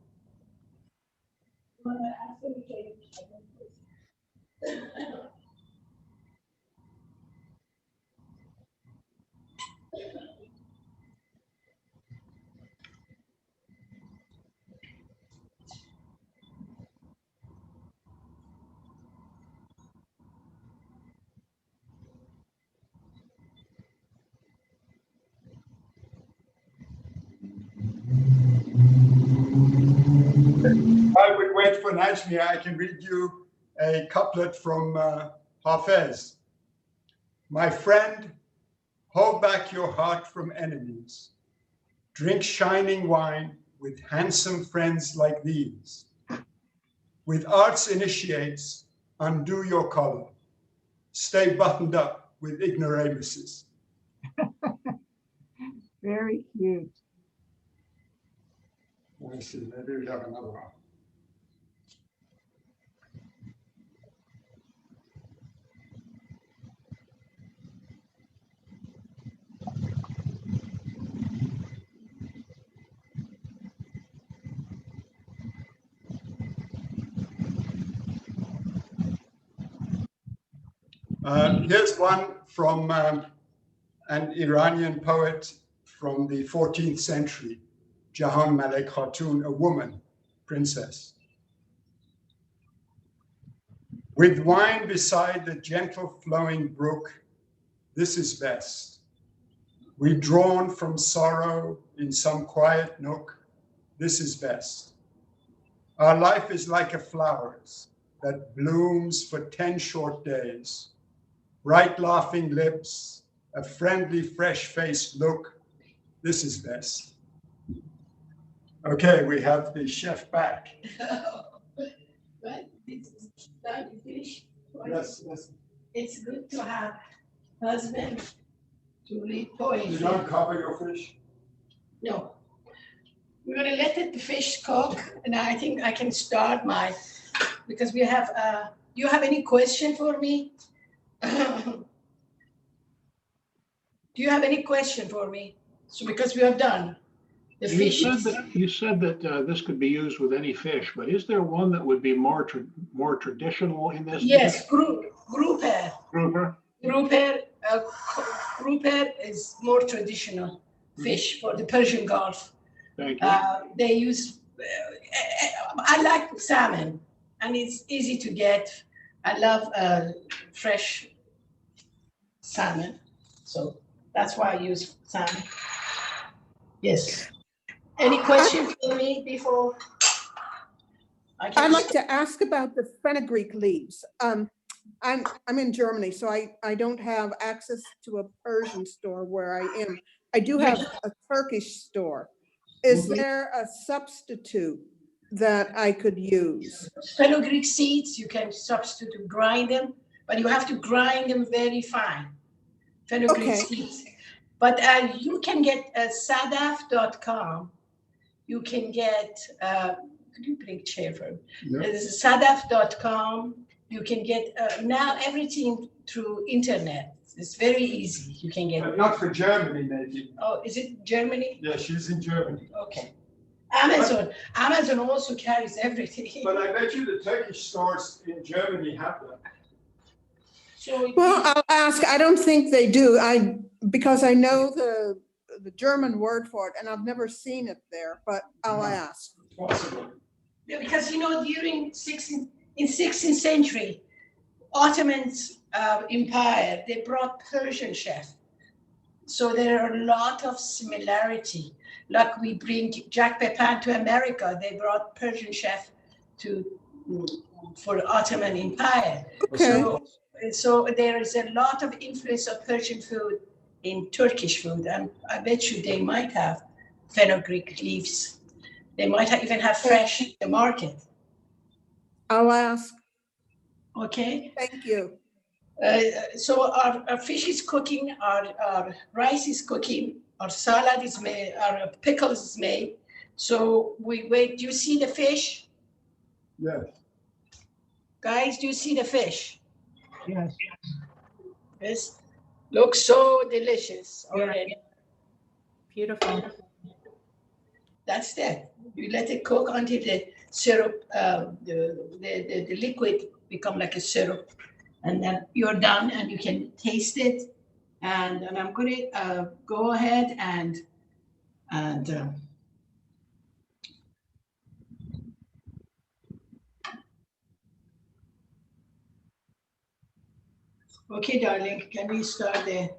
Speaker 4: I would wait for Najmieh. I can read you a couplet from Hafez. My friend, hold back your heart from enemies. Drink shining wine with handsome friends like these. With art's initiates, undo your collar. Stay buttoned up with ignoramuses.
Speaker 6: Very cute.
Speaker 4: Let me see, maybe we have another one. Here's one from an Iranian poet from the 14th century, Jahan Malek Khatun, a woman, princess. With wine beside the gentle flowing brook, this is best. Withdrawn from sorrow in some quiet nook, this is best. Our life is like a flower's that blooms for 10 short days. Bright laughing lips, a friendly fresh-faced look, this is best. Okay, we have the chef back.
Speaker 3: Right, it's time to finish.
Speaker 4: Yes, yes.
Speaker 3: It's good to have husband to read poetry.
Speaker 4: You don't cover your fish?
Speaker 3: No. We're gonna let the fish cook, and I think I can start because we have, do you have any question for me? Do you have any question for me? So because we are done. The
Speaker 8: You
Speaker 3: fishes.
Speaker 8: said that this could be used with any fish, but is there one that would be more traditional in this?
Speaker 3: Yes, grouper.
Speaker 8: Grouper?
Speaker 3: Grouper, grouper is more traditional fish for the Persian Gulf.
Speaker 8: Thank you.
Speaker 3: They use, I like salmon, and it's easy to get. I love fresh salmon, so that's why I use salmon. Yes. Any questions for me before?
Speaker 5: I'd like to ask about the fenugreek leaves. I'm in Germany, so I don't have access to a Persian store where I am. I do have a Turkish store. Is there a substitute that I could use?
Speaker 3: Fenugreek seeds, you can substitute, grind them, but you have to grind them very fine. Fenugreek seeds. But you can get sadaf.com. You can get, could you bring chair for me? There's sadaf.com. You can get now everything through internet. It's very easy. You can get.
Speaker 4: But not for Germany, maybe.
Speaker 3: Oh, is it Germany?
Speaker 4: Yeah, she's in Germany.
Speaker 3: Okay. Amazon also carries everything.
Speaker 4: But I bet you the Turkish stores in Germany have them.
Speaker 3: So
Speaker 5: Well, I'll ask. I don't think they do. Because I know the German word for it, and I've never seen it there. But I'll ask.
Speaker 4: Possible.
Speaker 3: Yeah, because during 16th century, Ottoman Empire, they brought Persian chef. So there are a lot of similarity. Like we bring Jack Pepin to America, they brought Persian chef for Ottoman Empire.
Speaker 5: Okay.
Speaker 3: So there is a lot of influence of Persian food in Turkish food, and I bet you they might have fenugreek leaves. They might even have fresh in the market.
Speaker 5: I'll ask.
Speaker 3: Okay.
Speaker 5: Thank you.
Speaker 3: So our fish is cooking, our rice is cooking, our salad is made, our pickles is made. So we wait. Do you see the fish?
Speaker 4: Yes.
Speaker 3: Guys, do you see the fish?
Speaker 6: Yes.
Speaker 3: Yes. Looks so delicious already.
Speaker 6: Beautiful.
Speaker 3: That's it. You let it cook until the syrup, the liquid become like a syrup. And then you're done and you can taste it. And I'm going to go ahead and okay, darling, can we start there?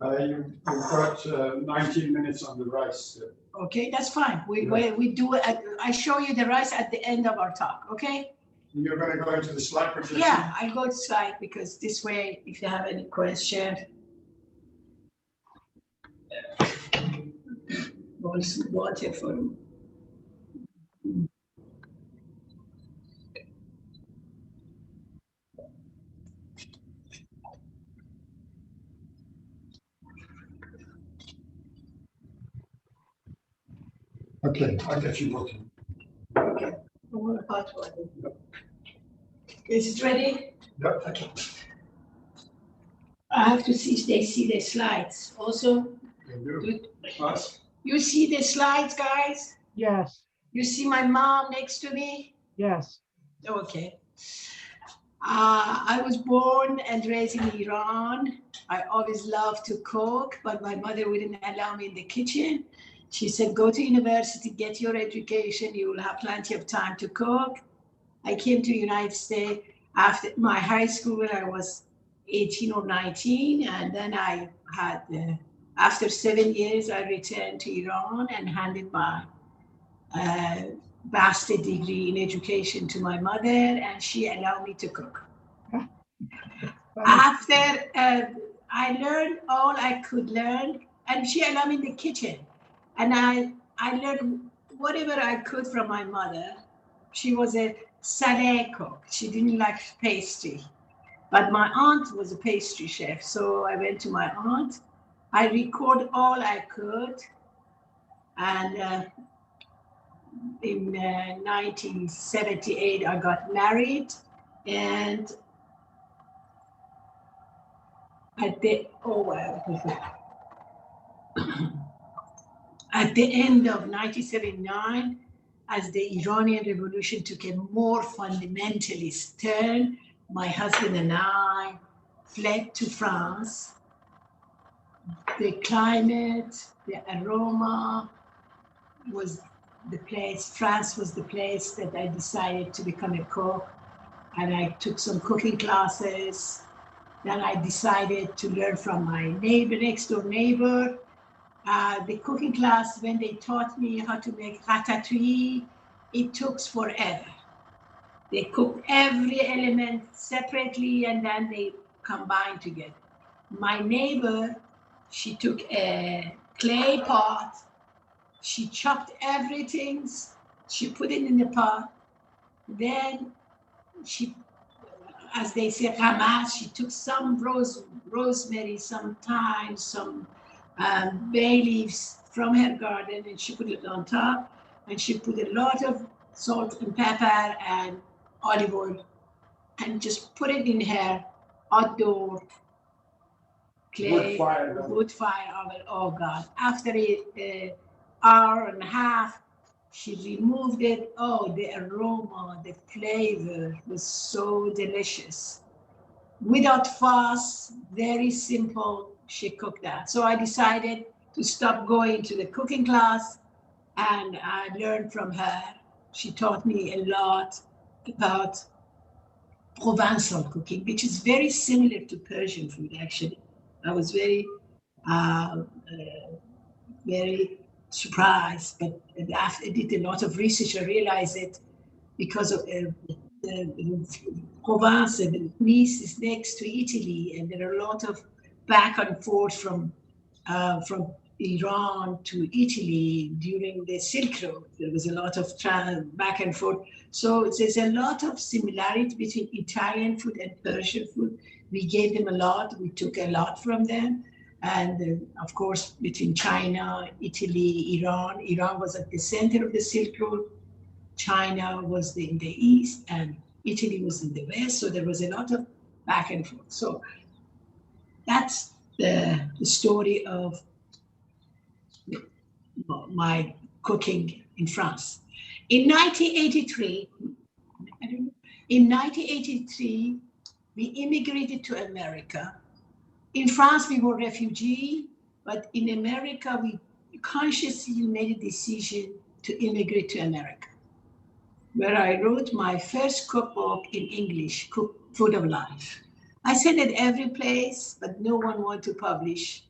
Speaker 4: You've got 19 minutes on the rice.
Speaker 3: Okay, that's fine. We do it. I show you the rice at the end of our talk. Okay.
Speaker 4: You're going to go into the slide projection?
Speaker 3: Yeah, I go to slide because this way, if you have any question. Also water for you.
Speaker 4: Okay, I'll get you working.
Speaker 3: Okay. I want a hot water. Is it ready?
Speaker 4: Yep.
Speaker 3: Okay. I have to see if they see the slides. Also, you see the slides, guys?
Speaker 6: Yes.
Speaker 3: You see my mom next to me?
Speaker 6: Yes.
Speaker 3: Okay. I was born and raised in Iran. I always loved to cook, but my mother wouldn't allow me in the kitchen. She said, go to university, get your education. You will have plenty of time to cook. I came to United States after my high school when I was 18 or 19. And then I had, after 7 years, I returned to Iran and handed my master's degree in education to my mother, and she allowed me to cook. After I learned all I could learn, and she allowed me in the kitchen. And I learned whatever I could from my mother. She was a salé cook. She didn't like pastry. But my aunt was a pastry chef. So I went to my aunt. I record all I could. And in 1978, I got married. And at the, oh, well, at the end of 1979, as the Iranian Revolution took a more fundamentalist turn, my husband and I fled to France. The climate, the aroma was the place, France was the place that I decided to become a cook. And I took some cooking classes. Then I decided to learn from my next door neighbor. The cooking class, when they taught me how to make ratatouille, it took forever. They cook every element separately and then they combine together. My neighbor, she took a clay pot, she chopped everything, she put it in the pot, then she, as they say, ramas, she took some rosemary, some thyme, some bay leaves from her garden, and she put it on top, and she put a lot of salt and pepper and olive oil, and just put it in her outdoor clay wood fire oven. Oh God! After an hour and a half, she removed it. Oh, the aroma, the flavor was so delicious. Without fuss, very simple, she cooked that. So I decided to stop going to the cooking class and I learned from her. She taught me a lot about Provençal cooking, which is very similar to Persian food, actually. I was very surprised, but after I did a lot of research, I realized that because of Provence, Nice is next to Italy, and there are a lot of back and forth from Iran to Italy during the Silk Road. There was a lot of back and forth. So there's a lot of similarity between Italian food and Persian food. We gave them a lot. We took a lot from them. And of course, between China, Italy, Iran. Iran was at the center of the Silk Road. China was in the east and Italy was in the west. So there was a lot of back and forth. So that's the story of my cooking in France. In 1983, we immigrated to America. In France, we were refugees, but in America, we consciously made a decision to immigrate to America, where I wrote my first cookbook in English, Food of Life. I said it every place, but no one wanted to publish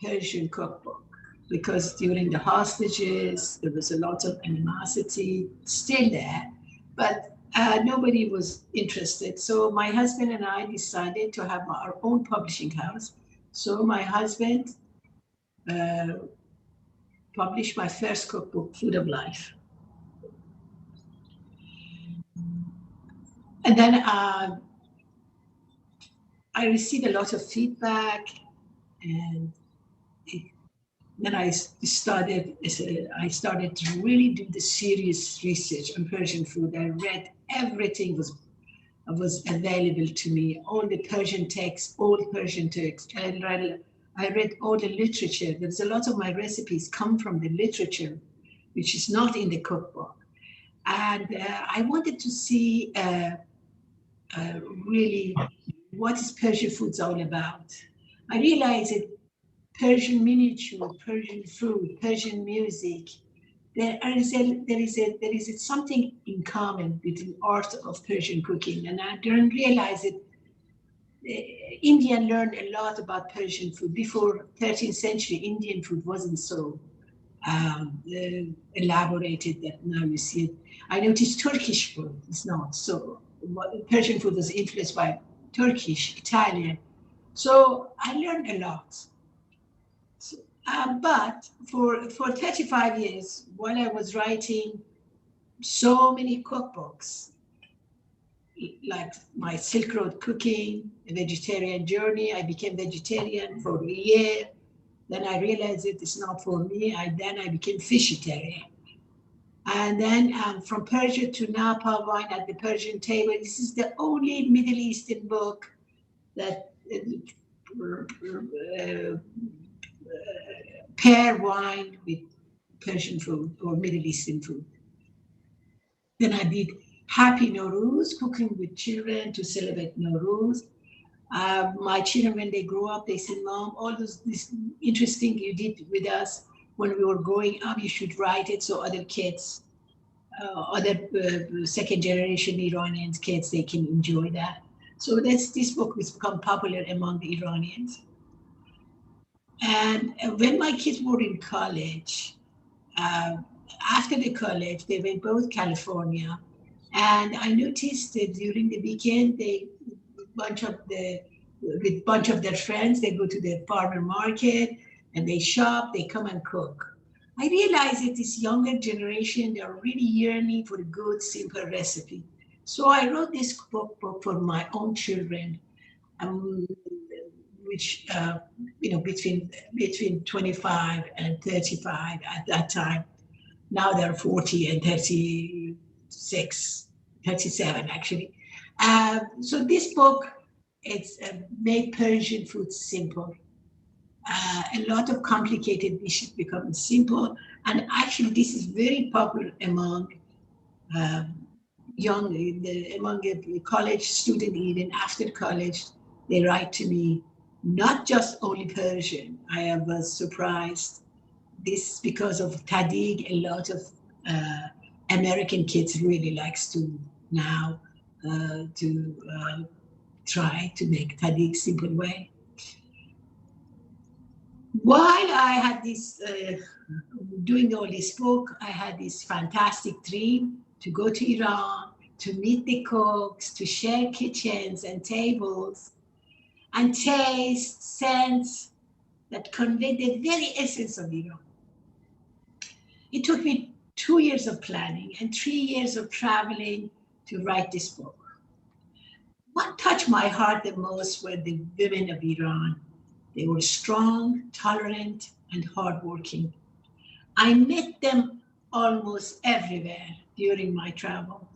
Speaker 3: Persian cookbook because during the hostages, there was a lot of animosity still there, but nobody was interested. So my husband and I decided to have our own publishing house. So my husband published my first cookbook, Food of Life. And then I received a lot of feedback, and then I started to really do the serious research on Persian food. I read everything was available to me, all the Persian texts, old Persian texts. I read all the literature. There's a lot of my recipes come from the literature, which is not in the cookbook. And I wanted to see really what is Persian foods all about. I realized that Persian miniature, Persian food, Persian music, there is something in common between art of Persian cooking. And I didn't realize it. India learned a lot about Persian food. Before 13th century, Indian food wasn't so elaborated that now you see it. I noticed Turkish food is not. So Persian food was influenced by Turkish, Italian. So I learned a lot. But for 35 years, while I was writing so many cookbooks, like my Silk Road Cooking, A Vegetarian Journey, I became vegetarian for a year. Then I realized it is not for me. Then I became fishitarian. And then from Persia to Napa, wine at the Persian table. This is the only Middle Eastern book that pair wine with Persian food or Middle Eastern food. Then I did Happy Nowruz, cooking with children to celebrate Nowruz. My children, when they grow up, they said, Mom, all this interesting you did with us when we were growing up, you should write it so other kids, other second generation Iranians kids, they can enjoy that. So this book has become popular among the Iranians. And when my kids were in college, after the college, they went both California. And I noticed that during the weekend, with bunch of their friends, they go to the farmer market and they shop, they come and cook. I realized that this younger generation, they're really yearning for a good, simple recipe. So I wrote this book for my own children, which, between 25 and 35 at that time. Now they're 40 and 36, 37 actually. So this book, it's made Persian food simple. A lot of complicated dishes become simple. And actually this is very popular among among the college student, even after college, they write to me, not just only Persian. I was surprised. This because of tahdig, a lot of American kids really likes to now try to make tahdig simple way. While I had this, doing all this book, I had this fantastic dream to go to Iran, to meet the cooks, to share kitchens and tables, and taste, sense that conveyed the very essence of Iran. It took me 2 years of planning and 3 years of traveling to write this book. What touched my heart the most were the women of Iran. They were strong, tolerant, and hardworking. I met them almost everywhere during my travel.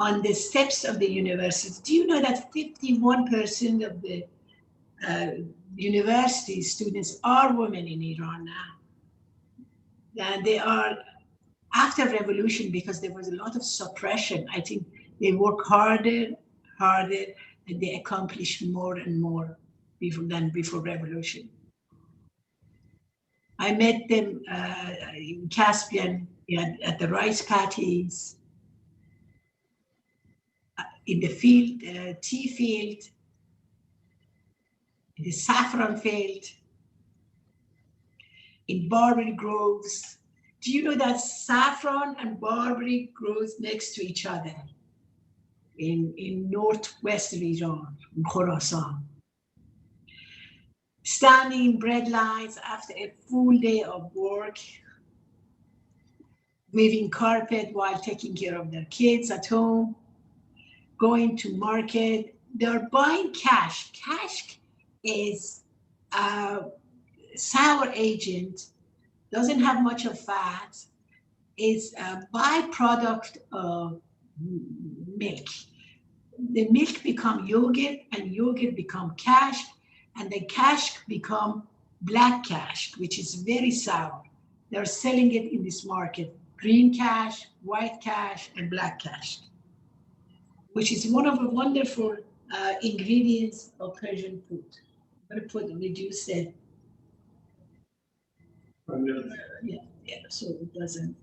Speaker 3: On the steps of the university, do you know that 51% of the university students are women in Iran now? And they are, after revolution, because there was a lot of suppression, I think they work harder, and they accomplish more and more than before revolution. I met them in Caspian at the rice paddies, in the field, tea field, in the saffron field, in barberry groves. Do you know that saffron and barberry grows next to each other in northwestern Iran, in Khorasan? Standing in bread lines after a full day of work, weaving carpet while taking care of their kids at home, going to market. They're buying cash. Cash is a sour agent, doesn't have much of fat, is a byproduct of milk. The milk become yogurt and yogurt become cash, and the cash become black cash, which is very sour. They're selling it in this market, green cash, white cash, and black cash, which is one of the wonderful ingredients of Persian food. I'm going to reduce it. Yeah, so it doesn't.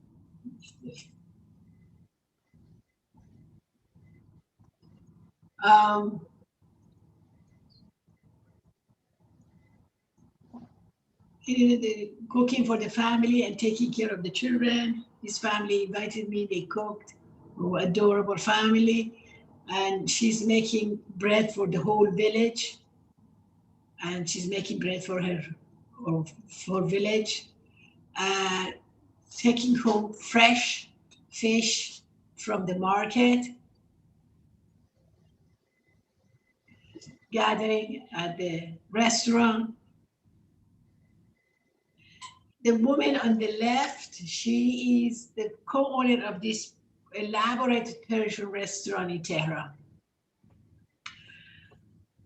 Speaker 3: The cooking for the family and taking care of the children. This family invited me, they cooked, oh, adorable family. And she's making bread for the whole village. And she's making bread for her, or for village. Taking home fresh fish from the market. Gathering at the restaurant. The woman on the left, she is the co-owner of this elaborate Persian restaurant in Tehran.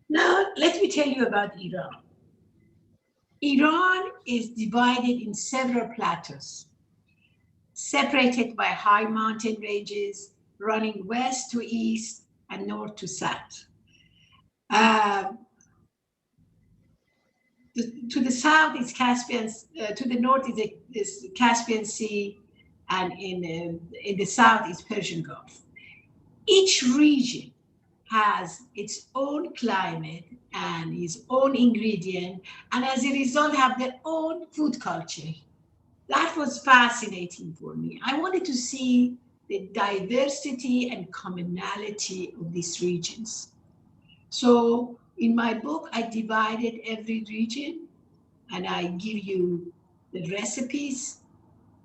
Speaker 3: Now, let me tell you about Iran. Iran is divided in several plateaus, separated by high mountain ranges running west to east and north to south. To the south is Caspian, to the north is Caspian Sea, and in the south is Persian Gulf. Each region has its own climate and its own ingredient, and as a result have their own food culture. That was fascinating for me. I wanted to see the diversity and commonality of these regions. So in my book, I divided every region and I give you the recipes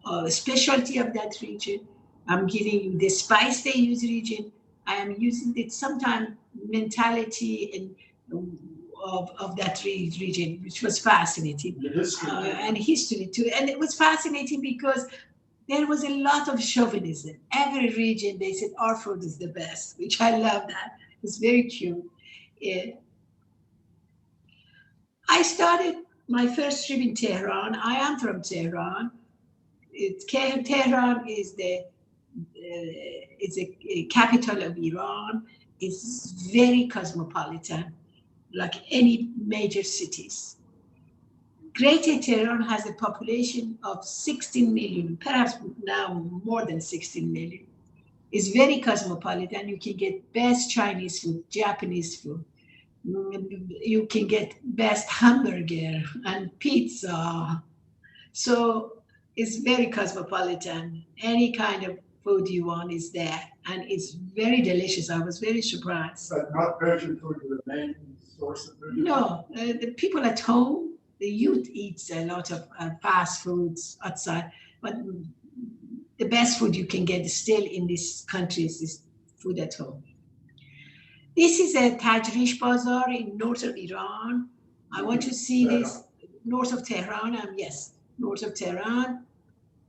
Speaker 3: or the specialty of that region. I'm giving you the spice they use region. I am using the sometimes mentality of that region, which was fascinating. And history too. And it was fascinating because there was a lot of chauvinism. Every region, they said our food is the best, which I love that. It's very cute. I started my first trip in Tehran. I am from Tehran. Tehran is a capital of Iran. It's very cosmopolitan, like any major cities. Greater Tehran has a population of 16 million, perhaps now more than 16 million. It's very cosmopolitan. You can get best Chinese food, Japanese food. You can get best hamburger and pizza. So it's very cosmopolitan. Any kind of food you want is there. And it's very delicious. I was very surprised.
Speaker 4: But not Persian food is the main source of food?
Speaker 3: No, the people at home, the youth eats a lot of fast foods outside. But the best food you can get still in these countries is food at home. This is a Tajrish Bazaar in north of Iran. I want to see this north of Tehran. Yes, north of Tehran.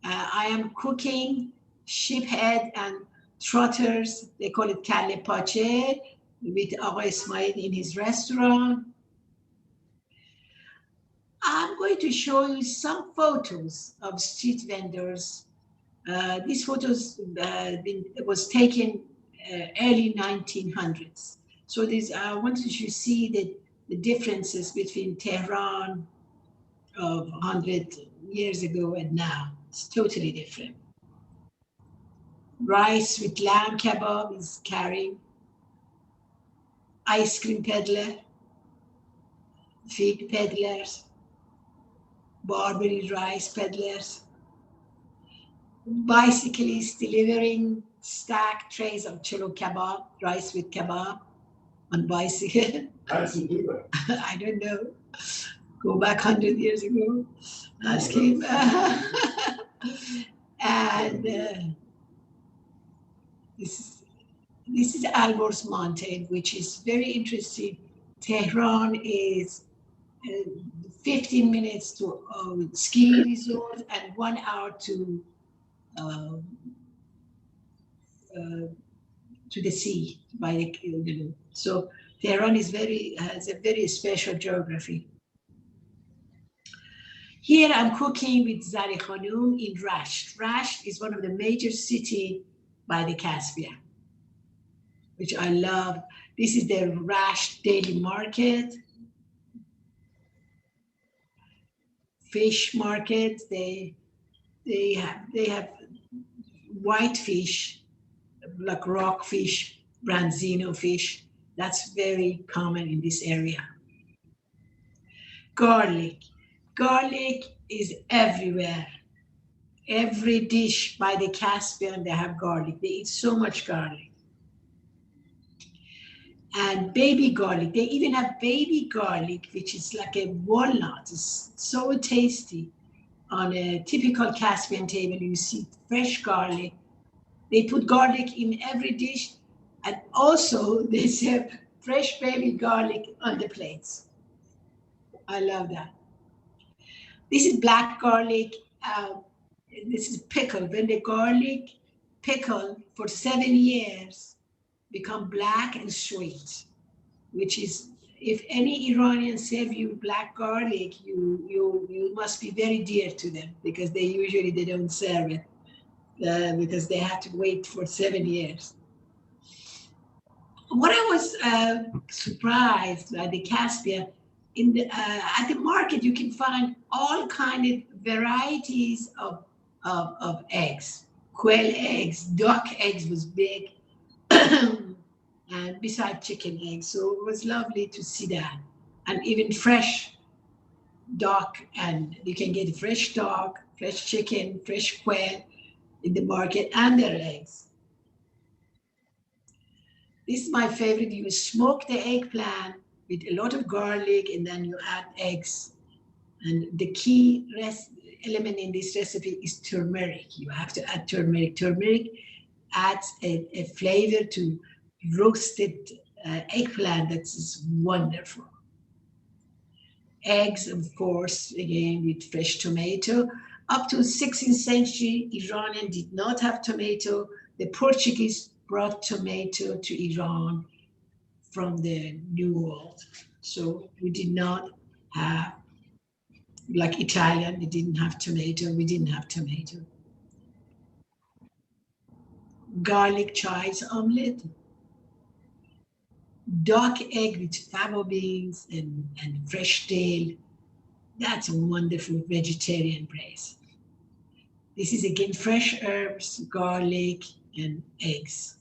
Speaker 3: I am cooking sheep head and trotters. They call it kalle pache with Agha Ismail in his restaurant. I'm going to show you some photos of street vendors. These photos was taken early 1900s. So I wanted you to see the differences between Tehran of 100 years ago and now. It's totally different. Rice with lamb kebab is carrying. Ice cream peddler, fig peddlers, Barbary rice peddlers, bicyclists delivering stacked trays of cholo kebab, rice with kebab on bicycle.
Speaker 4: How does he do it?
Speaker 3: I don't know. Go back 100 years ago, ask him. And this is Alborz Mountain, which is very interesting. Tehran is 15 minutes to ski resort and 1 hour to the sea by the so Tehran has a very special geography. Here I'm cooking with Zari Khanum in Rasht. Rasht is one of the major cities by the Caspian, which I love. This is the Rasht daily market. Fish market. They have white fish, like rockfish, branzino fish. That's very common in this area. Garlic. Garlic is everywhere. Every dish by the Caspian, they have garlic. They eat so much garlic. And baby garlic. They even have baby garlic, which is like a walnut. It's so tasty. On a typical Caspian table, you see fresh garlic. They put garlic in every dish, and also they serve fresh baby garlic on the plates. I love that. This is black garlic. This is pickle. When the garlic pickle for 7 years become black and sweet, which is if any Iranian serve you black garlic, you must be very dear to them, because they don't serve it because they have to wait for 7 years. What I was surprised by the Caspian, at the market you can find all kind of varieties of eggs. Quail eggs, duck eggs was big, and besides chicken eggs. So it was lovely to see that. And even fresh duck, and you can get fresh duck, fresh chicken, fresh quail in the market, and their eggs. This is my favorite. You smoke the eggplant with a lot of garlic, and then you add eggs. And the key element in this recipe is turmeric. You have to add turmeric. Turmeric adds a flavor to roasted eggplant that's wonderful. Eggs, of course, again with fresh tomato. Up to 16th century, Iranian did not have tomato. The Portuguese brought tomato to Iran from the New World. So we did not have, like Italian, they didn't have tomato, we didn't have tomato. Garlic chives omelet, duck egg with fava beans and fresh dill. That's a wonderful vegetarian braise. This is again fresh herbs, garlic, and eggs.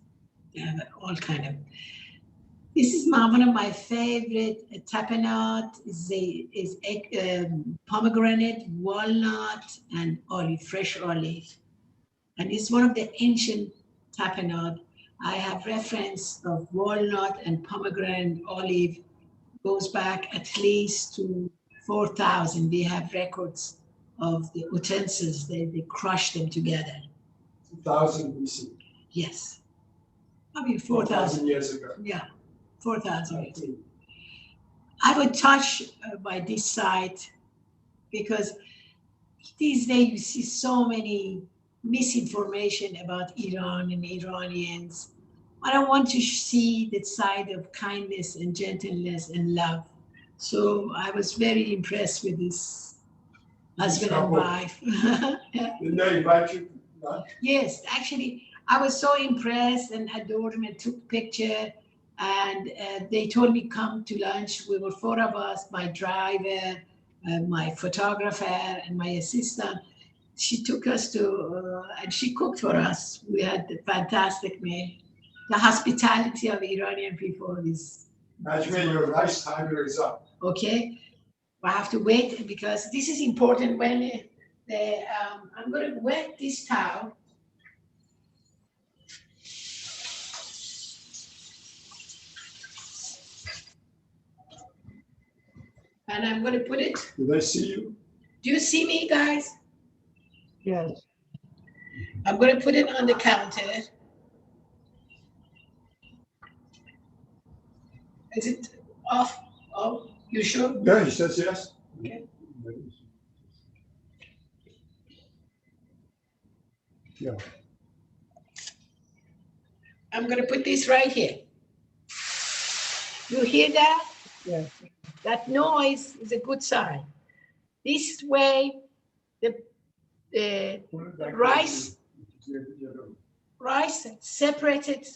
Speaker 3: All kind of. This is one of my favorite. Tapenade is pomegranate, walnut, and olive, fresh olive. And it's one of the ancient tapenade. I have reference of walnut and pomegranate olive, goes back at least to 4,000. We have records of the utensils, they crush them together.
Speaker 4: 2000 BC.
Speaker 3: Yes. Probably 4,000
Speaker 4: years ago.
Speaker 3: Yeah, 4,000 years ago. I would touch by this site because these days you see so many misinformation about Iran and Iranians. I don't want to see that side of kindness and gentleness and love. So I was very impressed with this husband and wife.
Speaker 4: Didn't they invite you?
Speaker 3: Yes, actually, I was so impressed and adored them and took picture. And they told me come to lunch. We were 4 of us, my driver, my photographer, and my assistant. She took us to, and she cooked for us. We had a fantastic meal. The hospitality of Iranian people is.
Speaker 4: Najmieh, your rice timer is up.
Speaker 3: Okay, I have to wait because this is important when I'm going to wet this towel. And I'm going to put it.
Speaker 4: Do they see you?
Speaker 3: Do you see me, guys?
Speaker 6: Yes.
Speaker 3: I'm going to put it on the counter. Is it off? Oh, you sure?
Speaker 4: Yeah, he says yes.
Speaker 3: Okay.
Speaker 4: Yeah.
Speaker 3: I'm going to put this right here. You hear that?
Speaker 6: Yes.
Speaker 3: That noise is a good sign. This way, the rice separated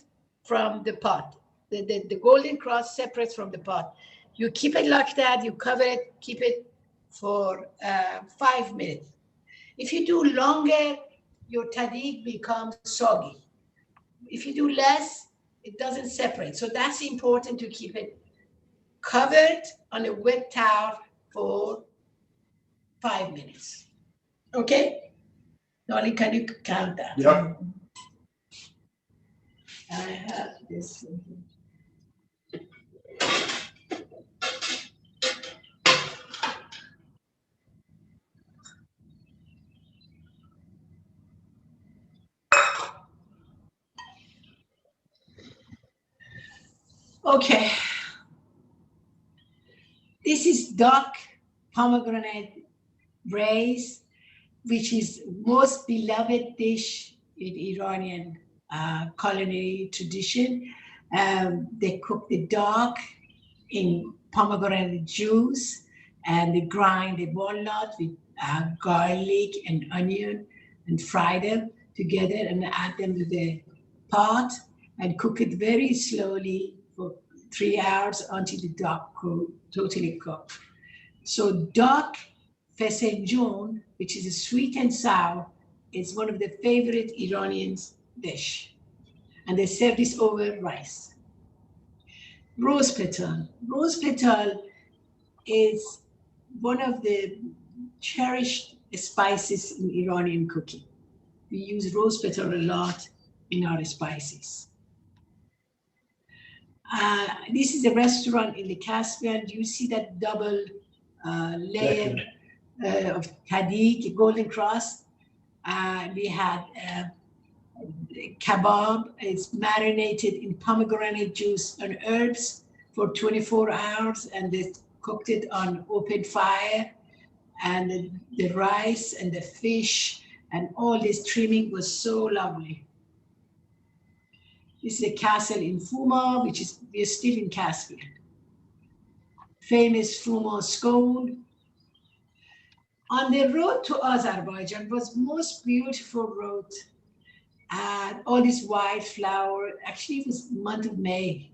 Speaker 3: from the pot. The golden cross separates from the pot. You keep it like that, you cover it, keep it for 5 minutes. If you do longer, your tahdig becomes soggy. If you do less, it doesn't separate. So that's important to keep it covered on a wet towel for 5 minutes. Okay? Nolly, can you count that?
Speaker 4: Yeah.
Speaker 3: I have this. Okay. This is duck pomegranate braise, which is most beloved dish in Iranian culinary tradition. They cook the duck in pomegranate juice, and they grind the walnut with garlic and onion and fry them together and add them to the pot and cook it very slowly for 3 hours until the duck totally cooked. So duck fesenjoon, which is a sweet and sour, is one of the favorite Iranian dish. And they serve this over rice. Rose petal. Rose petal is one of the cherished spices in Iranian cooking. We use rose petal a lot in our spices. This is a restaurant in the Caspian. Do you see that double layer of Tahdig, Golden Cross? We had kebab. It's marinated in pomegranate juice and herbs for 24 hours, and they cooked it on open fire. And the rice and the fish and all this trimming was so lovely. This is a castle in Fuma, we're still in Caspian. Famous Fuma scone. On the road to Azerbaijan was most beautiful road. And all this wildflower, actually it was month of May.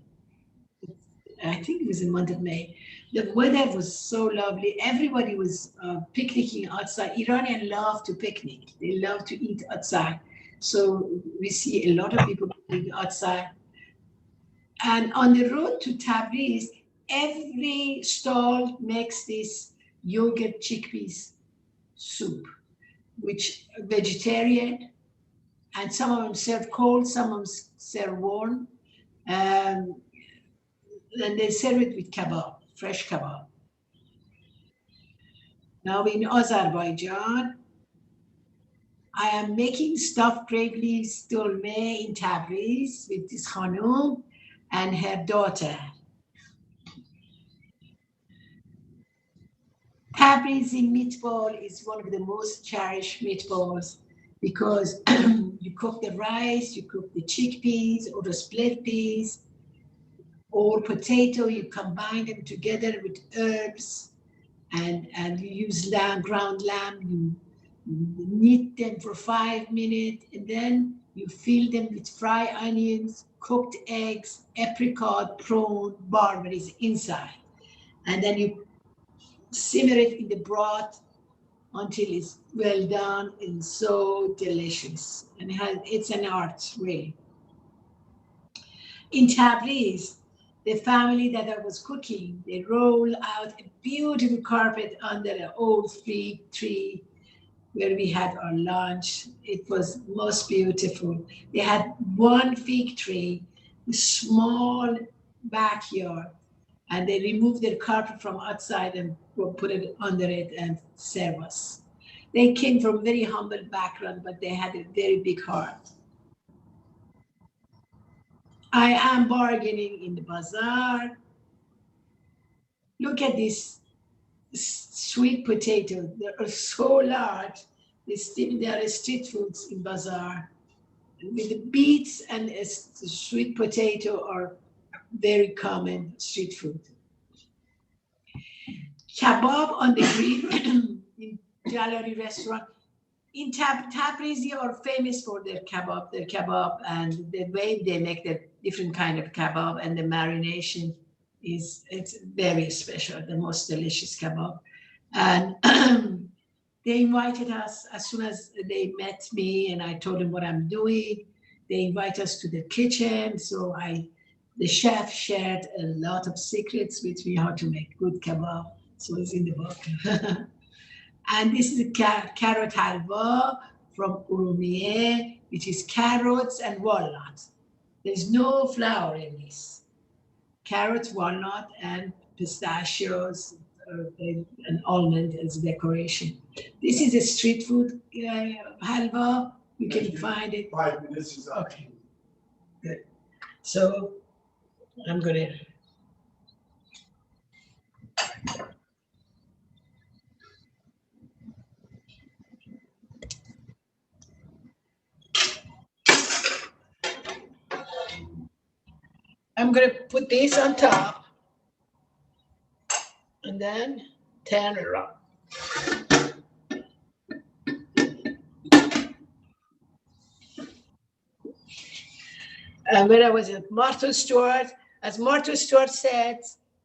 Speaker 3: I think it was the month of May. The weather was so lovely. Everybody was picnicking outside. Iranians love to picnic. They love to eat outside. So we see a lot of people eating outside. And on the road to Tabriz, every stall makes this yogurt chickpeas soup, which vegetarian, and some of them serve cold, some of them serve warm. And they serve it with kebab, fresh kebab. Now in Azerbaijan, I am making stuffed grape leaves dolme in Tabriz with this khanum and her daughter. Tabrizi meatball is one of the most cherished meatballs because you cook the rice, you cook the chickpeas or the split peas or potato, you combine them together with herbs and you use ground lamb, you knead them for 5 minutes, and then you fill them with fried onions, cooked eggs, apricot, prawn, barberries inside. And then you simmer it in the broth until it's well done and so delicious. And it's an art, really. In Tabriz, the family that I was cooking, they roll out a beautiful carpet under an old fig tree where we had our lunch. It was most beautiful. They had one fig tree, a small backyard, and they removed their carpet from outside and put it under it and serve us. They came from a very humble background, but they had a very big heart. I am bargaining in the bazaar. Look at this sweet potato. They are so large. They are street foods in bazaar. With the beets and the sweet potato are very common street food. Kebab on the grill in Jalari restaurant. In Tabrizi are famous for their kebab and the way they make the different kind of kebab and the marination it's very special, the most delicious kebab. And they invited us as soon as they met me and I told them what I'm doing. They invite us to the kitchen. So the chef shared a lot of secrets with me how to make good kebab. So it's in the book. And this is a carrot halwa from Urumiyeh, which is carrots and walnuts. There's no flour in this. Carrots, walnut, and pistachios and almond as decoration. This is a street food halwa. You can find it.
Speaker 4: 5 minutes is up.
Speaker 3: Okay. Good. So I'm gonna. I'm going to put this on top. And then turn around. And when I was at Martha Stewart, as Martha Stewart said,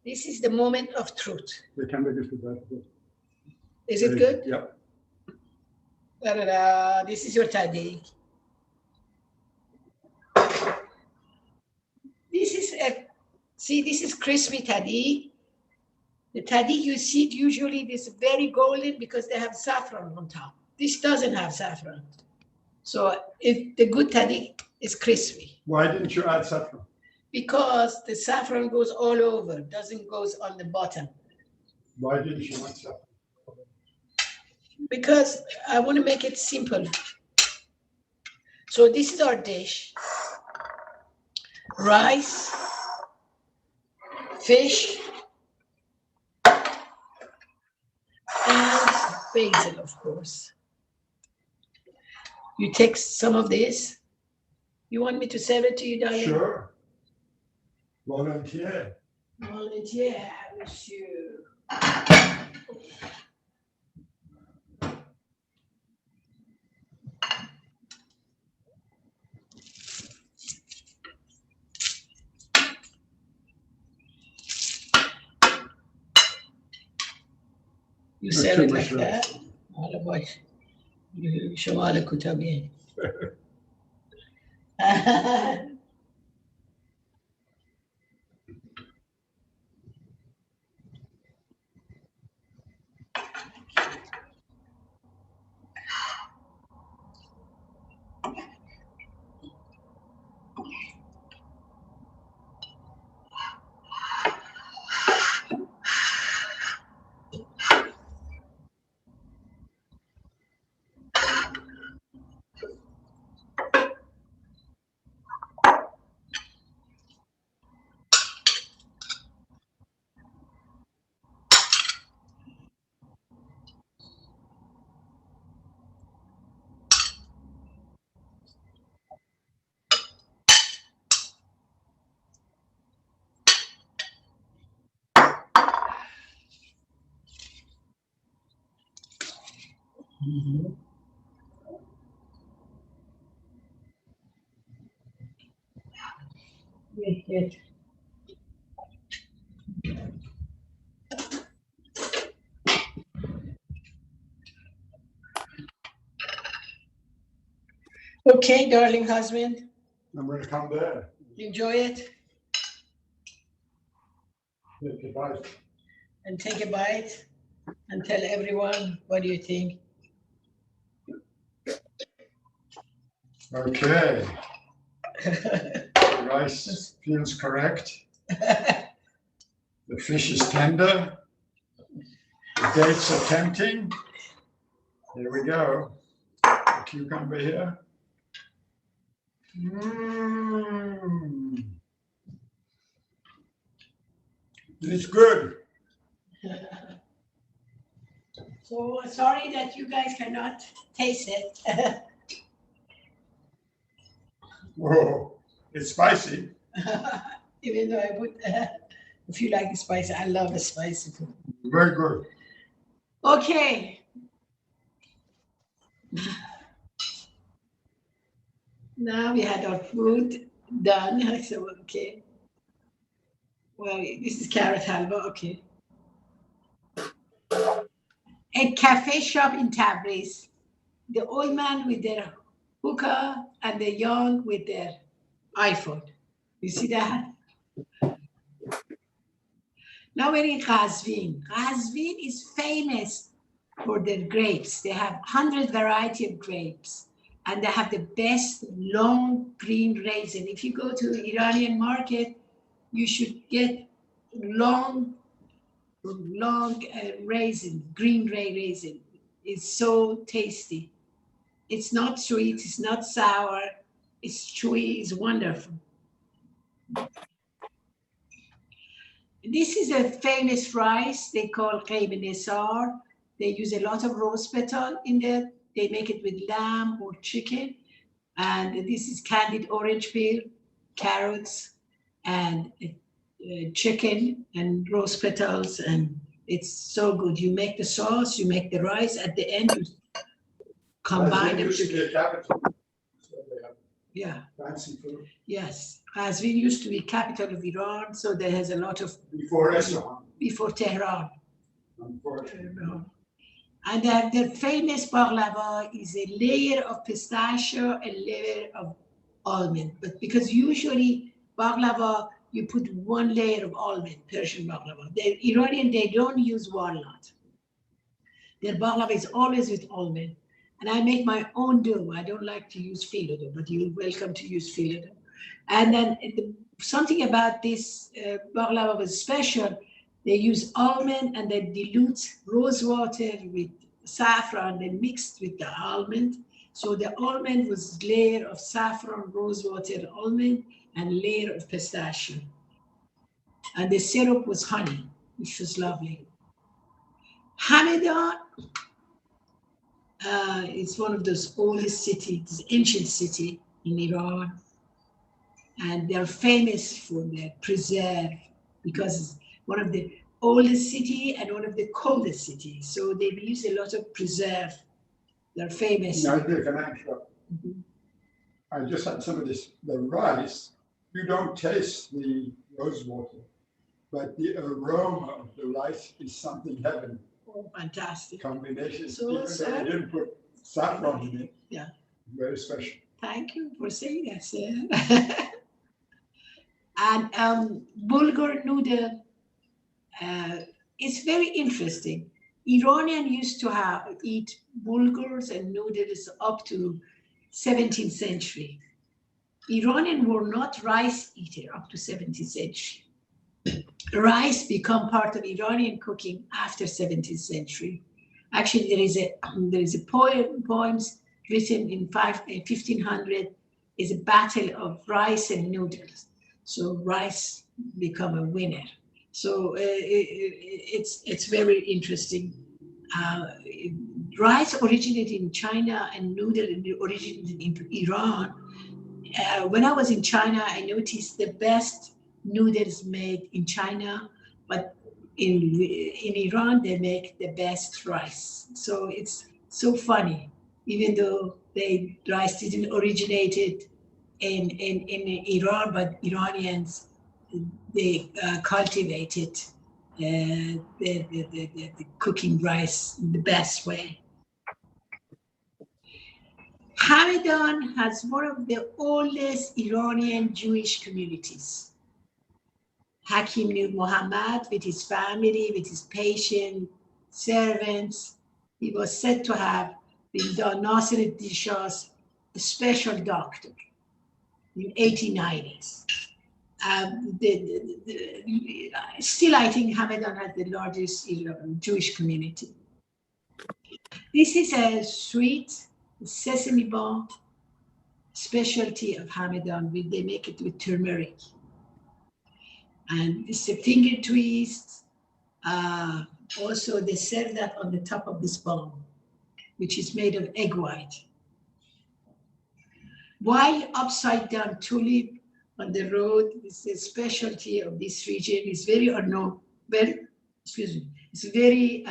Speaker 3: this is the moment of truth.
Speaker 4: We can make it better.
Speaker 3: Is it good?
Speaker 4: Yep.
Speaker 3: Da-da-da. This is your taddy. This is this is crispy taddy. The taddy you see usually is very golden because they have saffron on top. This doesn't have saffron. So if the good taddy is crispy.
Speaker 4: Why didn't you add saffron?
Speaker 3: Because the saffron goes all over, doesn't goes on the bottom.
Speaker 4: Why didn't you want saffron?
Speaker 3: Because I want to make it simple. So this is our dish. Rice, fish, and basil, of course. You take some of this. You want me to serve it to you, darling?
Speaker 4: Sure. Volunteer.
Speaker 3: Volunteer, monsieur. You
Speaker 4: Not
Speaker 3: serve
Speaker 4: too
Speaker 3: it
Speaker 4: much
Speaker 3: like
Speaker 4: rice.
Speaker 3: that. All about شمال کوتابی. Good. Okay, darling husband,
Speaker 4: I'm going to come there.
Speaker 3: enjoy it
Speaker 4: Take a bite.
Speaker 3: and take a bite and tell everyone what do you think.
Speaker 4: Okay. The rice feels correct. The fish is tender. The dates are tempting. Here we go. The cucumber here. Mmm. It's good.
Speaker 3: So sorry that you guys cannot taste it.
Speaker 4: Whoa, it's spicy.
Speaker 3: Even though I put, if you like the spicy, I love the spicy food.
Speaker 4: Very good.
Speaker 3: Okay. Now we had our food done. I said, okay. Well, this is carrot halwa, okay. A cafe shop in Tabriz. The old man with their hookah and the young with their iPhone. You see that? Now we're in Qazvin. Qazvin is famous for their grapes. They have 100 variety of grapes, and they have the best long green raisin. If you go to the Iranian market, you should get long raisin, green raisin. It's so tasty. It's not sweet, it's not sour, it's chewy, it's wonderful. This is a famous rice they call Qeib Nisar. They use a lot of rose petal in it. They make it with lamb or chicken. And this is candied orange peel, carrots, and chicken and rose petals, and It's so good. You make the sauce, you make the rice. At the end, you combine them
Speaker 4: Used to be a
Speaker 3: together.
Speaker 4: capital. So they have
Speaker 3: Yeah.
Speaker 4: fancy food.
Speaker 3: Yes, Qazvin used to be capital of Iran, so there has a lot of
Speaker 4: Before Isfahan,
Speaker 3: before Tehran.
Speaker 4: unfortunately.
Speaker 3: And the famous baklava is a layer of pistachio, a layer of almond. But because usually baklava, you put one layer of almond, Persian baklava. The Iranian, they don't use walnut. Their baklava is always with almond. And I make my own dough. I don't like to use filo dough, but you're welcome to use filo dough. And then something about this baklava was special. They use almond and they dilute rose water with saffron, they mixed with the almond. So the almond was layer of saffron, rose water, almond, and layer of pistachio. And the syrup was honey, which was lovely. Hamadan is one of those oldest cities, ancient city in Iran. And they're famous for their preserve because it's one of the oldest city and one of the coldest cities. So they use a lot of preserve. They're famous.
Speaker 4: Najmieh, can I interrupt? I just had some of this, the rice, you don't taste the rose water, but the aroma of the rice is something heavenly.
Speaker 3: Oh, fantastic.
Speaker 4: Combination,
Speaker 3: So,
Speaker 4: even though
Speaker 3: sir?
Speaker 4: I didn't put saffron in it.
Speaker 3: Yeah.
Speaker 4: Very special.
Speaker 3: Thank you for saying that, sir. And bulgur noodle, it's very interesting. Iranian used to eat bulgurs and noodles up to 17th century. Iranian were not rice eater up to 17th century. Rice become part of Iranian cooking after 17th century. Actually, there is a poems written in 1500 is a battle of rice and noodles. So rice become a winner. So it's very interesting. Rice originated in China and noodle originated in Iran. When I was in China, I noticed the best noodles made in China, but in Iran, they make the best rice. So it's so funny, even though rice didn't originated in Iran, but Iranians, they cultivated the cooking rice in the best way. Hamadan has one of the oldest Iranian Jewish communities. Hakim Nur Muhammad, with his family, with his patient servants, he was said to have been Nasiruddin Shah's special doctor in 1890s. Still, I think Hamadan has the largest Jewish community. This is a sweet sesame bun, specialty of Hamadan. They make it with turmeric. And it's a finger twist. Also, they serve that on the top of this bun, which is made of egg white. While upside down tulip on the road is a specialty of this region. It's very unknown, it's very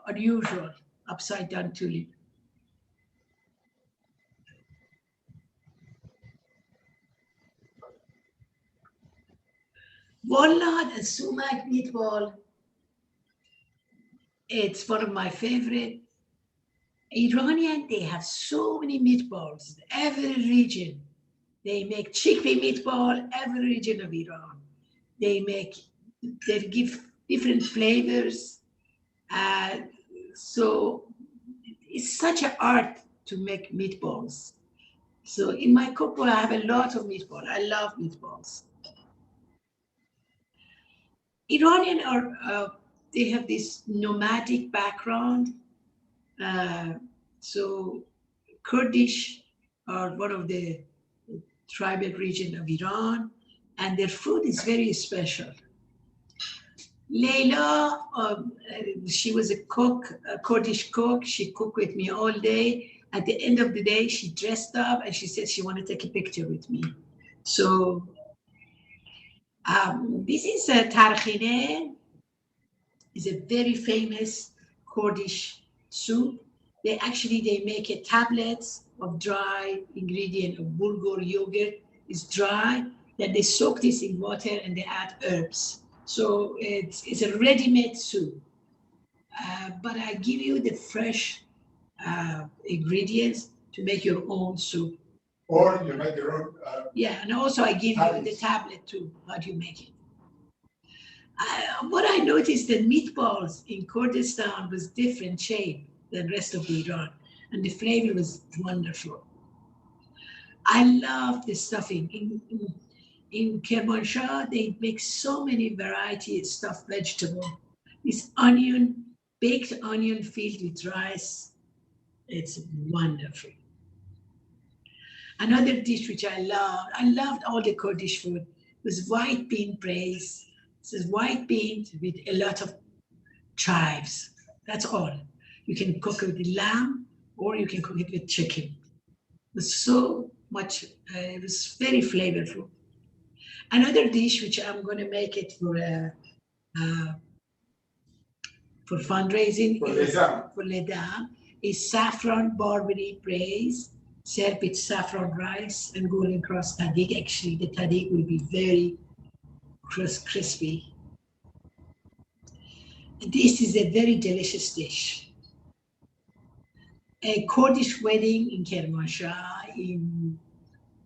Speaker 3: unusual, upside down tulip. Walnut and sumac meatball, it's one of my favorite. Iranian, they have so many meatballs, every region. They make chickpea meatball, every region of Iran. They give different flavors. So it's such an art to make meatballs. So in my cookbook, I have a lot of meatballs. I love meatballs. Iranian they have this nomadic background. So Kurdish are one of the tribal region of Iran, and their food is very special. Leila, she was a cook, a Kurdish cook. She cooked with me all day. At the end of the day, she dressed up and she said she wanted to take a picture with me. So this is a tarkhine. is a very famous Kurdish soup. They make a tablets of dry ingredient of bulgur yogurt. It's dry. Then they soak this in water and they add herbs. So it's a ready-made soup. But I give you the fresh ingredients to make your own soup.
Speaker 4: Or you make your own.
Speaker 3: Yeah, and also I give you the tablet too, how do you make it. What I noticed, the meatballs in Kurdistan was different shape than rest of Iran, and the flavor was wonderful. I love the stuffing. In Kermanshah, they make so many variety of stuffed vegetable. This onion, baked onion filled with rice, it's wonderful. Another dish which I loved all the Kurdish food, was white bean braised. This is white beans with a lot of chives. That's all. You can cook it with lamb or you can cook it with chicken. It was so much, it was very flavorful. Another dish which I'm going to make it for fundraising for Ledam is saffron barberry braised, served with saffron rice and golden cross tadik. Actually, the tadik will be very crispy. This is a very delicious dish. A Kurdish wedding in Kermanshah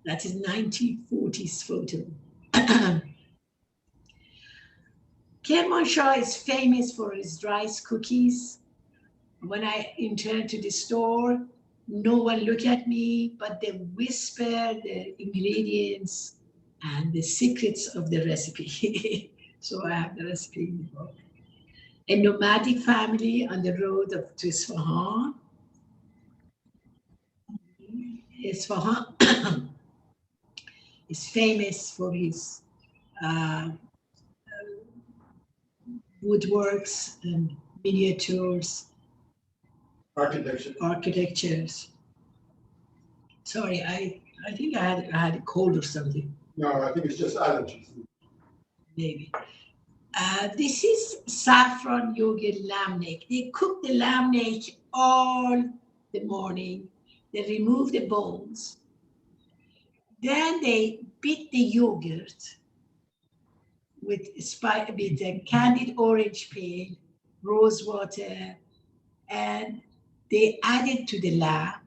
Speaker 3: that is 1940s photo. Kermanshah is famous for its rice cookies. When I enter to the store, no one look at me, but they whisper the ingredients and the secrets of the recipe. So I have the recipe in the book. A nomadic family on the road to Isfahan. Isfahan is famous for his woodworks and miniatures. Architectures. Sorry, I think I had a cold or something.
Speaker 4: No, I think it's just allergies.
Speaker 3: Maybe. This is saffron yogurt lamb neck. They cook the lamb neck all the morning. They remove the bones. Then they beat the yogurt with candied orange peel, rose water, and they add it to the lamb.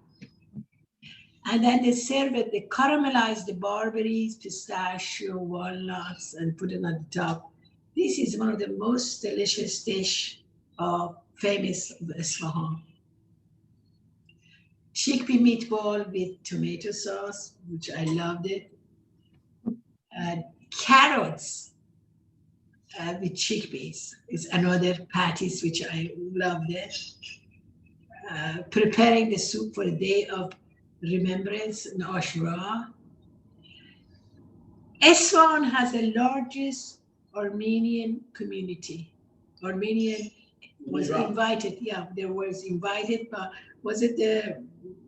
Speaker 3: And then they serve it, they caramelize the barberries, pistachio, walnuts, and put it on the top. This is one of the most delicious dish famous of Isfahan. Chickpea meatball with tomato sauce, which I loved it. Carrots with chickpeas is another patties which I loved it. Preparing the soup for the day of remembrance in Ashura. Isfahan has the largest Armenian community. Armenian was invited, there was invited by, was it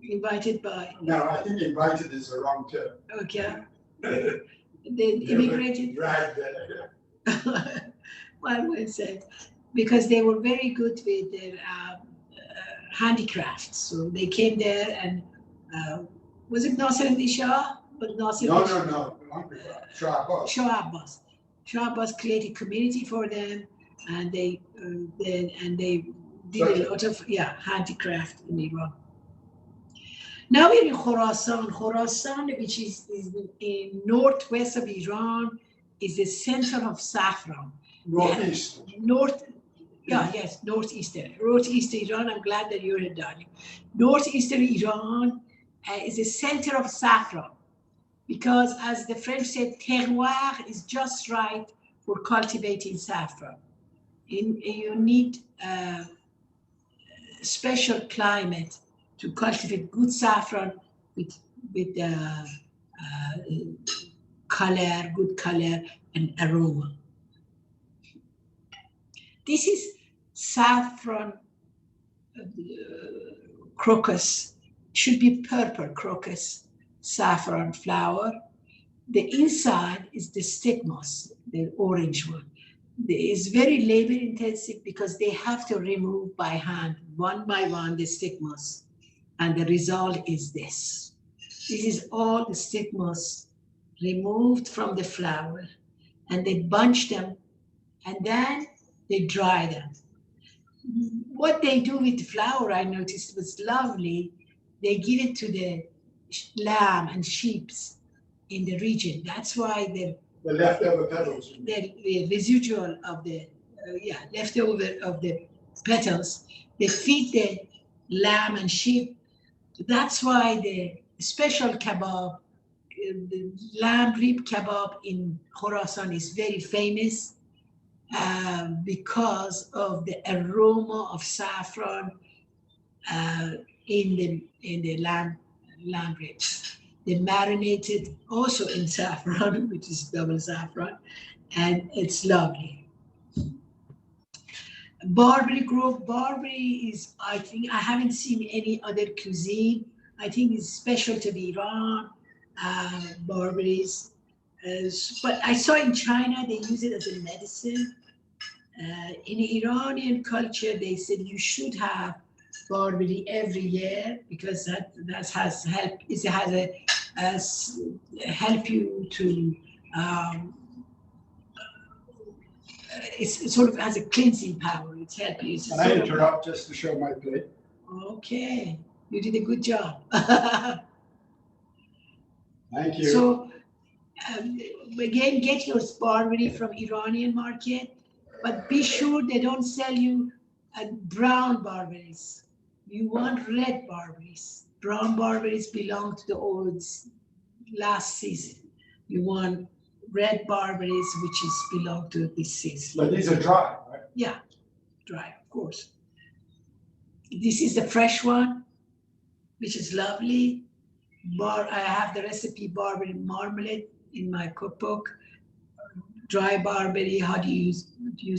Speaker 3: invited by?
Speaker 4: No, I think invited is the wrong term.
Speaker 3: Okay. They immigrated.
Speaker 4: Right there.
Speaker 3: Well, I would say, because they were very good with their handicrafts. So they came there and was it Nasser Ali Shah? But Nasser
Speaker 4: No.
Speaker 3: CHoW Abbas. CHoW Abbas created community for them, and they did a lot of handicraft in Iran. Now we're in Khorasan. Khorasan, which is in northwest of Iran, is the center of saffron.
Speaker 4: Northeast.
Speaker 3: Northeastern Iran. I'm glad that you're here, darling. Northeastern Iran is the center of saffron, because as the French said, terroir is just right for cultivating saffron. You need special climate to cultivate good saffron with good color and aroma. This is saffron crocus, should be purple crocus saffron flower. The inside is the stigmas, the orange one. It's very labor intensive because they have to remove by hand, one by one, the stigmas. And the result is this. This is all the stigmas removed from the flower, and they bunch them, and then they dry them. What they do with the flower, I noticed, was lovely. They give it to the lamb and sheep in the region. That's why
Speaker 4: The leftover petals.
Speaker 3: the residual of the leftover of the petals, they feed the lamb and sheep. That's why the special kebab, the lamb rib kebab in Khorasan is very famous because of the aroma of saffron in the lamb ribs. They marinated also in saffron, which is double saffron, and it's lovely. Barbary Grove, Barbary is, I think, I haven't seen any other cuisine. I think it's special to the Iran, barberries. But I saw in China, they use it as a medicine. In Iranian culture, they said you should have barberry every year because that has help. It has help you to. It sort of has a cleansing power. It's help you.
Speaker 4: Can I interrupt just to show my plate?
Speaker 3: Okay, you did a good job.
Speaker 4: Thank you.
Speaker 3: So again, get your barberry from Iranian market, but be sure they don't sell you brown barberries. You want red barberries. Brown barberries belong to the old last season. You want red barberries, which is belong to this season.
Speaker 4: But these are dry, right?
Speaker 3: Yeah, dry, of course. This is the fresh one, which is lovely. I have the recipe barberry marmalade in my cookbook. Dry barberry, how to use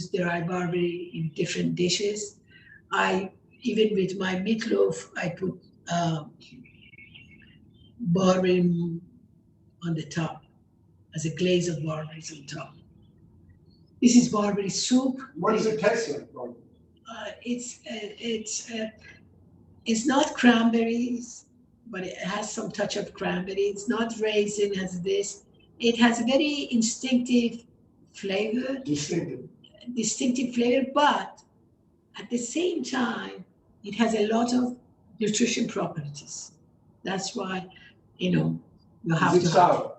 Speaker 3: dry barberry in different dishes. Even with my meatloaf, I put barberry on the top as a glaze of barberries on top. This is barberry soup.
Speaker 4: What does it taste like?
Speaker 3: It's not cranberries, but it has some touch of cranberry. It's not raisin as this. It has a very instinctive flavor. Distinctive flavor, but at the same time, it has a lot of nutrition properties. That's why, you have to.
Speaker 4: Sour?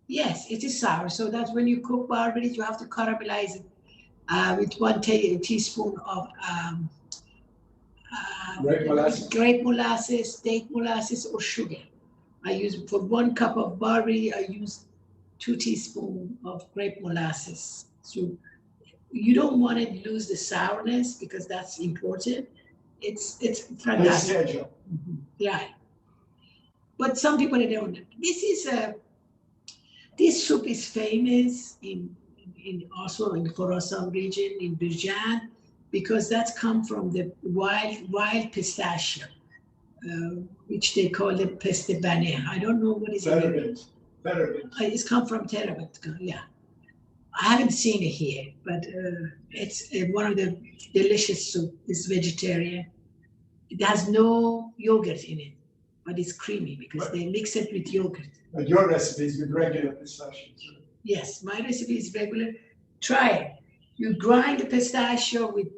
Speaker 3: Yes, it is sour. So that's when you cook barberries, you have to caramelize it with 1 teaspoon of grape molasses, date molasses, or sugar. I use, for 1 cup of barberry, I use 2 teaspoons of grape molasses. So you don't want to lose the sourness because that's important. It's fantastic. Yeah. But some people don't. This soup is famous in also in Khorasan region, in Birjan, because that's come from the wild pistachio, which they call the peste baneh. I don't know what is it. It's come from Terabit, yeah. I haven't seen it here, but it's one of the delicious soup. It's vegetarian. It has no yogurt in it, but it's creamy because they mix it with yogurt.
Speaker 4: But your recipe is with regular pistachio.
Speaker 3: Yes, my recipe is regular. Try it. You grind the pistachio with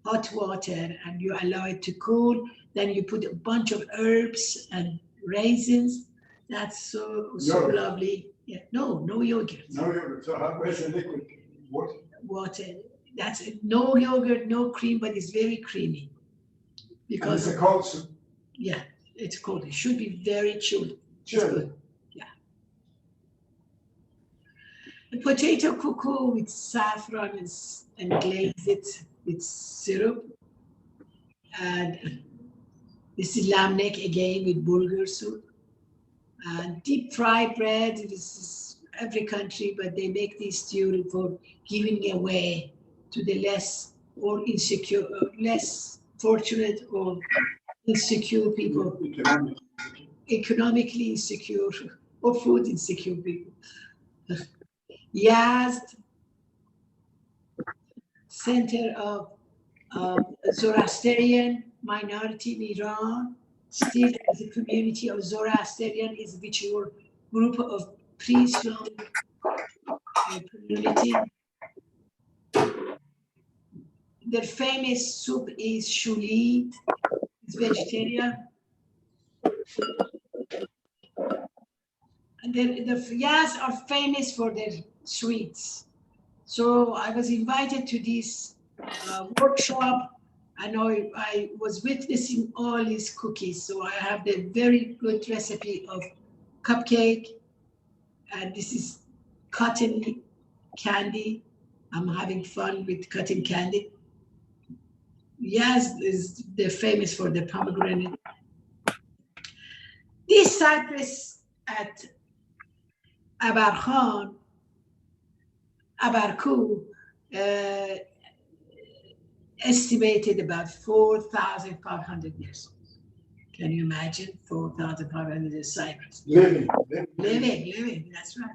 Speaker 3: hot water and you allow it to cool. Then you put a bunch of herbs and raisins. That's so lovely. Yeah, no yogurt.
Speaker 4: No yogurt. So where's the liquid? Water.
Speaker 3: Water. That's it. No yogurt, no cream, but it's very creamy. Because
Speaker 4: and it's a cold soup.
Speaker 3: Yeah, it's cold. It should be very chilled. Good. Yeah. The potato cuckoo with saffron and glaze it with syrup. And this is lamb neck again with bulgur soup. Deep fried bread. This is every country, but they make this stew for giving away to the less or insecure, less fortunate or insecure people, economically insecure or food insecure people. Yazd, center of Zoroastrian minority in Iran. Still, as a community of Zoroastrian is which were group of pre-Islamic community. Their famous soup is shuli, it's vegetarian. And the Yaz are famous for their sweets. So I was invited to this workshop, and I was witnessing all these cookies. So I have the very good recipe of cupcake, and this is cotton candy. I'm having fun with cotton candy. Yes, they're famous for the pomegranate. This cypress at Abarkhan, Abarku, estimated about 4,500 years. Can you imagine 4,500 years cypress?
Speaker 4: Living.
Speaker 3: Living, that's right.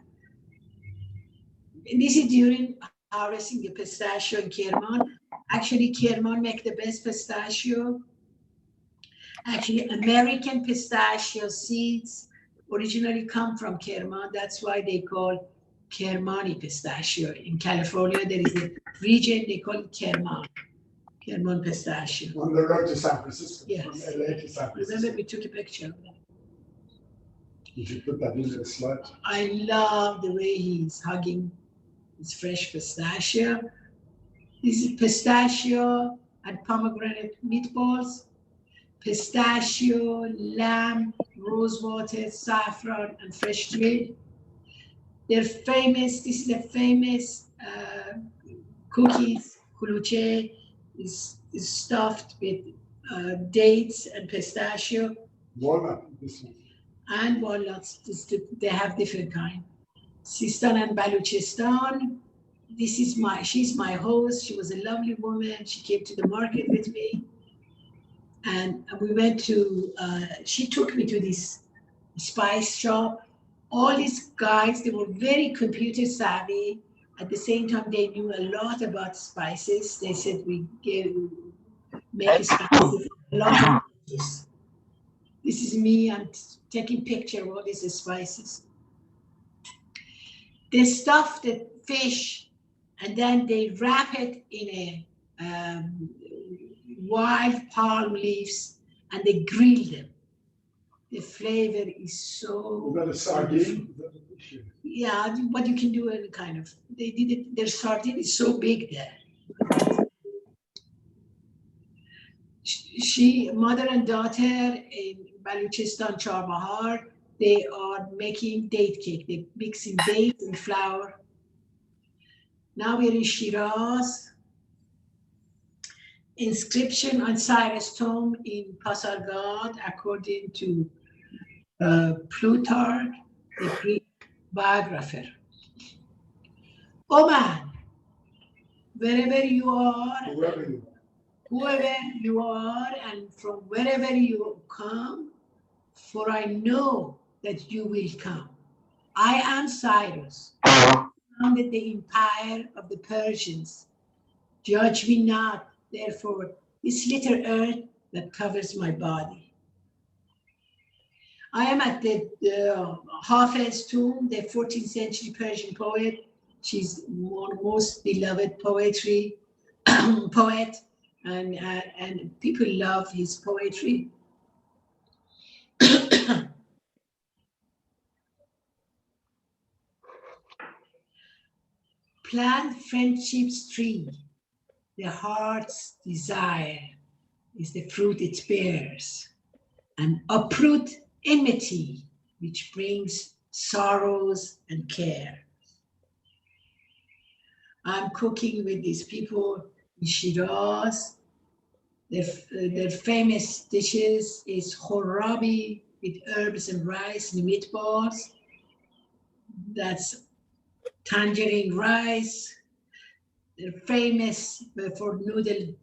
Speaker 3: And this is during harvesting the pistachio in Kerman. Actually, Kerman make the best pistachio. Actually, American pistachio seeds originally come from Kerman. That's why they call Kermani pistachio. In California, there is a region they call it Kerman pistachio.
Speaker 4: On the road to San Francisco.
Speaker 3: Yes.
Speaker 4: From LA to San Francisco.
Speaker 3: Remember, we took a picture of that.
Speaker 4: You should put that into the slide.
Speaker 3: I love the way he's hugging his fresh pistachio. This is pistachio and pomegranate meatballs, pistachio, lamb, rosewater, saffron, and fresh dill. They're famous. This is a famous cookies. Kuluche is stuffed with dates and pistachio.
Speaker 4: Walnut. This one.
Speaker 3: And walnuts. They have different kind. Sistan and Baluchistan. She's my host. She was a lovely woman. She came to the market with me. And we went to, she took me to this spice shop. All these guys, they were very computer savvy. At the same time, they knew a lot about spices. They said we make spices a lot. This is me. I'm taking picture of all these spices. They stuff the fish and then they wrap it in a wild palm leaves and they grill them. The flavor is so.
Speaker 4: Is that a sardine?
Speaker 3: Yeah, but you can do any kind of. They did it. Their sardine is so big there. She, mother and daughter in Baluchistan, Charbahar, they are making date cake. They're mixing dates and flour. Now we're in Shiraz. Inscription on Cyrus tomb in Pasargad, according to Plutarch, the Greek biographer. Oh man, wherever you are, whoever you are, and from wherever you come, for I know that you will come. I am Cyrus, founded the empire of the Persians. Judge me not, therefore, this little earth that covers my body. I am at the Hafez tomb, the 14th century Persian poet. She's one of the most beloved poet, and people love his poetry. Plant friendship's tree, the heart's desire is the fruit it bears, and uproot enmity, which brings sorrows and care. I'm cooking with these people in Shiraz. Their famous dishes is khorabi with herbs and rice and meatballs. That's tangerine rice. They're famous for noodle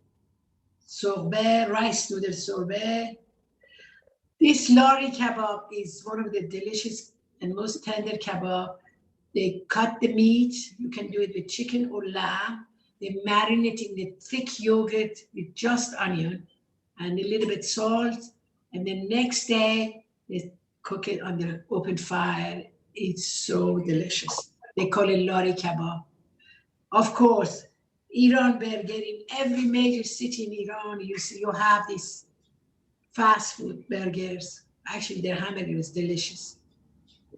Speaker 3: sorbet, rice noodle sorbet. This lari kebab is one of the delicious and most tender kebab. They cut the meat. You can do it with chicken or lamb. They marinate in the thick yogurt with just onion and a little bit salt. And the next day, they cook it on the open fire. It's so delicious. They call it lori kebab. Of course, Iran burger, in every major city in Iran, you have these fast food burgers. Actually, their hamburger is delicious.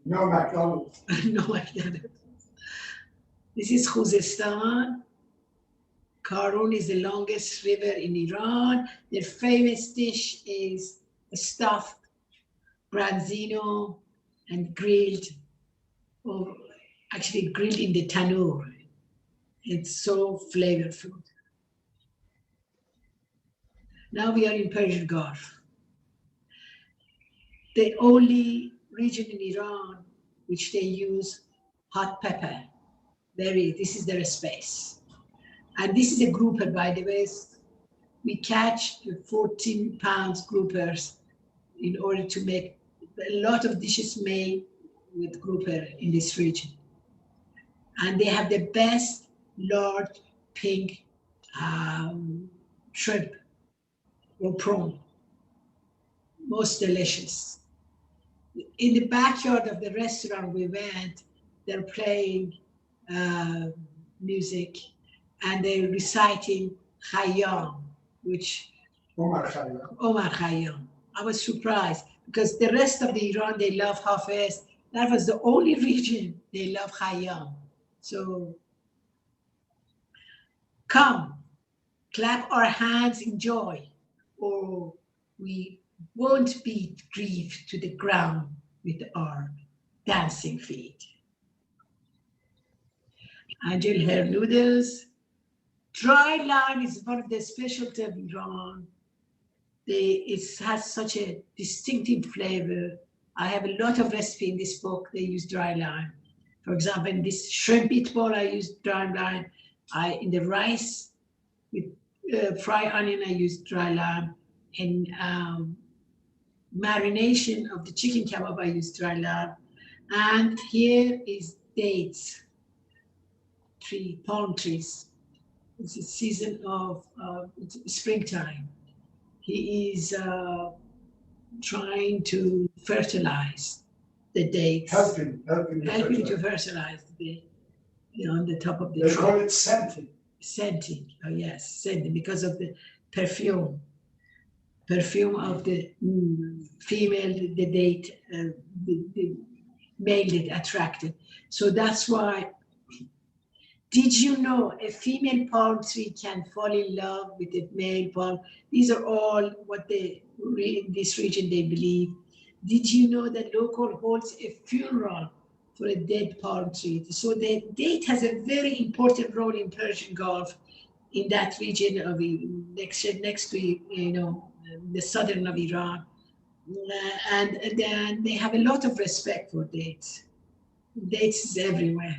Speaker 4: No McDonald's.
Speaker 3: No, McDonald's. This is Khuzestan. Karun is the longest river in Iran. Their famous dish is stuffed branzino and grilled, or actually grilled in the tandoor. It's so flavorful. Now we are in Persian Gulf. The only region in Iran which they use hot pepper. This is their space. And this is a grouper, by the way. We catch 14 pounds groupers in order to make a lot of dishes made with grouper in this region. And they have the best large pink shrimp or prawn. Most delicious. In the backyard of the restaurant we went, they're playing music and they're reciting CHoW, which
Speaker 4: Omar Khayyam.
Speaker 3: Omar Khayyam. I was surprised because the rest of the Iran, they love Hafiz. That was the only region they love CHoW. So come, clap our hands in joy, or we won't beat grief to the ground with our dancing feet. Angel hair noodles. Dry lime is one of the specialties of Iran. It has such a distinctive flavor. I have a lot of recipes in this book. They use dry lime. For example, in this shrimp meatball, I use dry lime. In the rice with fried onion, I use dry lime. In marination of the chicken kebab, I use dry lime. And here is dates, palm trees. It's a season of springtime. He is trying to fertilize the dates.
Speaker 4: Helping
Speaker 3: to fertilize the on the top of the tree.
Speaker 4: They call it scenting.
Speaker 3: Scenting, oh yes, scenting, because of the perfume of the female, the date, the male that attracted. So that's why. Did you know a female palm tree can fall in love with a male palm? These are all what in this region they believe. Did you know that local holds a funeral for a dead palm tree? So the date has a very important role in Persian Gulf, in that region of next to the southern of Iran, and then they have a lot of respect for dates. Dates is everywhere.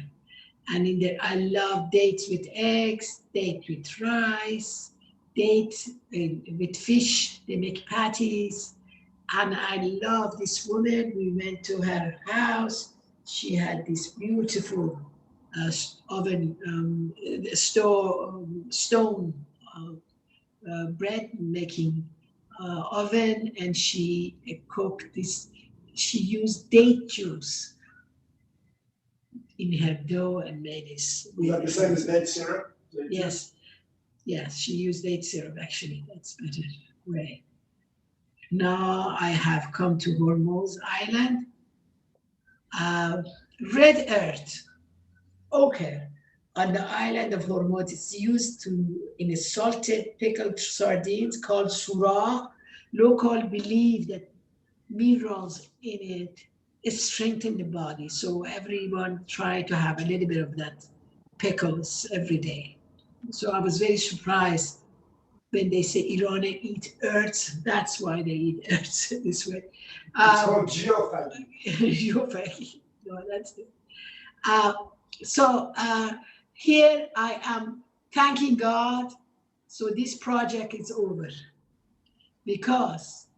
Speaker 3: And I love dates with eggs, dates with rice, dates with fish. They make patties. And I love this woman. We went to her house. She had this beautiful oven, stone bread making oven. And she cooked this. She used date juice in her dough and made this.
Speaker 4: Is that the same as date syrup?
Speaker 3: Yes, she used date syrup, actually. That's better way. Now I have come to Hormuz Island. Red earth, ochre, on the island of Hormuz. It's used in a salted pickled sardines called surah. Local believe that minerals in it strengthen the body. So everyone try to have a little bit of that pickles every day. So I was very surprised when they say Iranians eat earth. That's why they eat earth this way.
Speaker 4: It's called geophagy.
Speaker 3: Geophagy. No, that's it. So here I am thanking God. So this project is over, because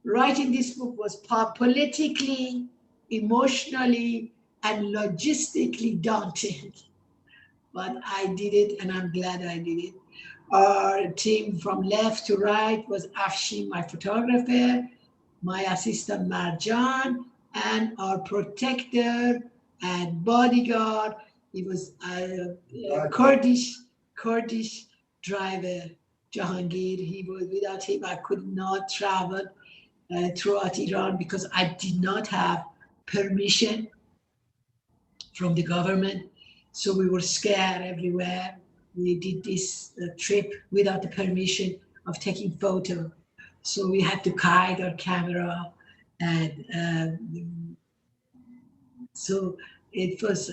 Speaker 3: writing this book was politically, emotionally, and logistically daunting. but I did it and I'm glad I did it. Our team from left to right was Afshin, my photographer, my assistant Marjan, and our protector and bodyguard. He was a Kurdish driver, Jahangir. He was, without him, I could not travel throughout Iran because I did not have permission from the government. So we were scared everywhere. We did this trip without the permission of taking photo. So we had to hide our camera, and so it was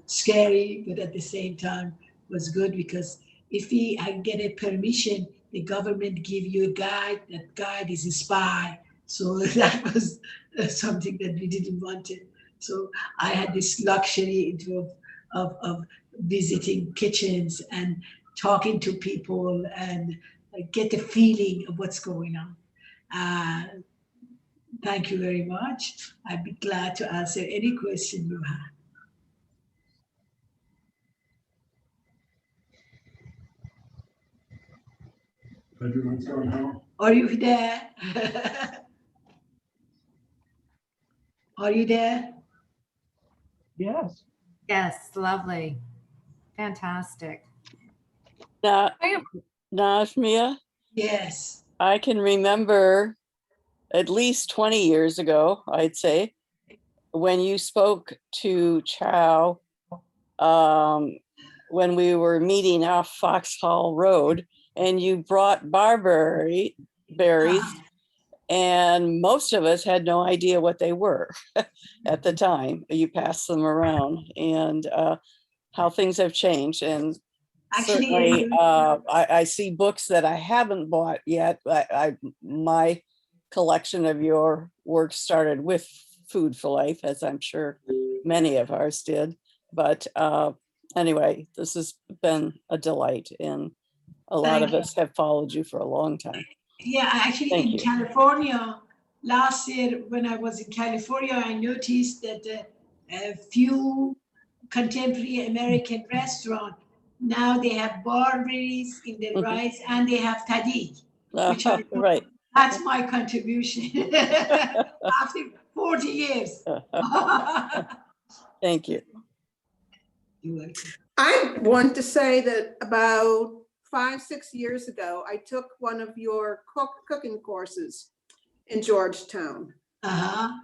Speaker 3: scary, but at the same time was good because if we get a permission, the government give you a guide. That guide is a spy. So that was something that we didn't want it. So I had this luxury of visiting kitchens and talking to people and get the feeling of what's going on. Thank you very much. I'd be glad to answer any question you have.
Speaker 4: Everyone's going home.
Speaker 3: Are you there? Are you there?
Speaker 6: Yes.
Speaker 12: Yes, lovely. Fantastic.
Speaker 13: Najmieh,
Speaker 3: Yes.
Speaker 13: I can remember at least 20 years ago, I'd say, when you spoke to CHoW when we were meeting off Foxhall Road, and you brought barberry berries, and most of us had no idea what they were at the time. You passed them around, and how things have changed. And certainly, I see books that I haven't bought yet. My collection of your work started with Food for Life, as I'm sure many of ours did. But anyway, this has been a delight, and a lot of us have followed you for a long time.
Speaker 3: Yeah, actually in California, last year when I was in California, I noticed that a few contemporary American restaurants, now they have barberries in the rice and they have tahdig, which
Speaker 13: right.
Speaker 3: That's my contribution after 40 years.
Speaker 13: Thank you.
Speaker 3: You're welcome.
Speaker 5: I want to say that about 5-6 years ago, I took one of your cooking courses in Georgetown. And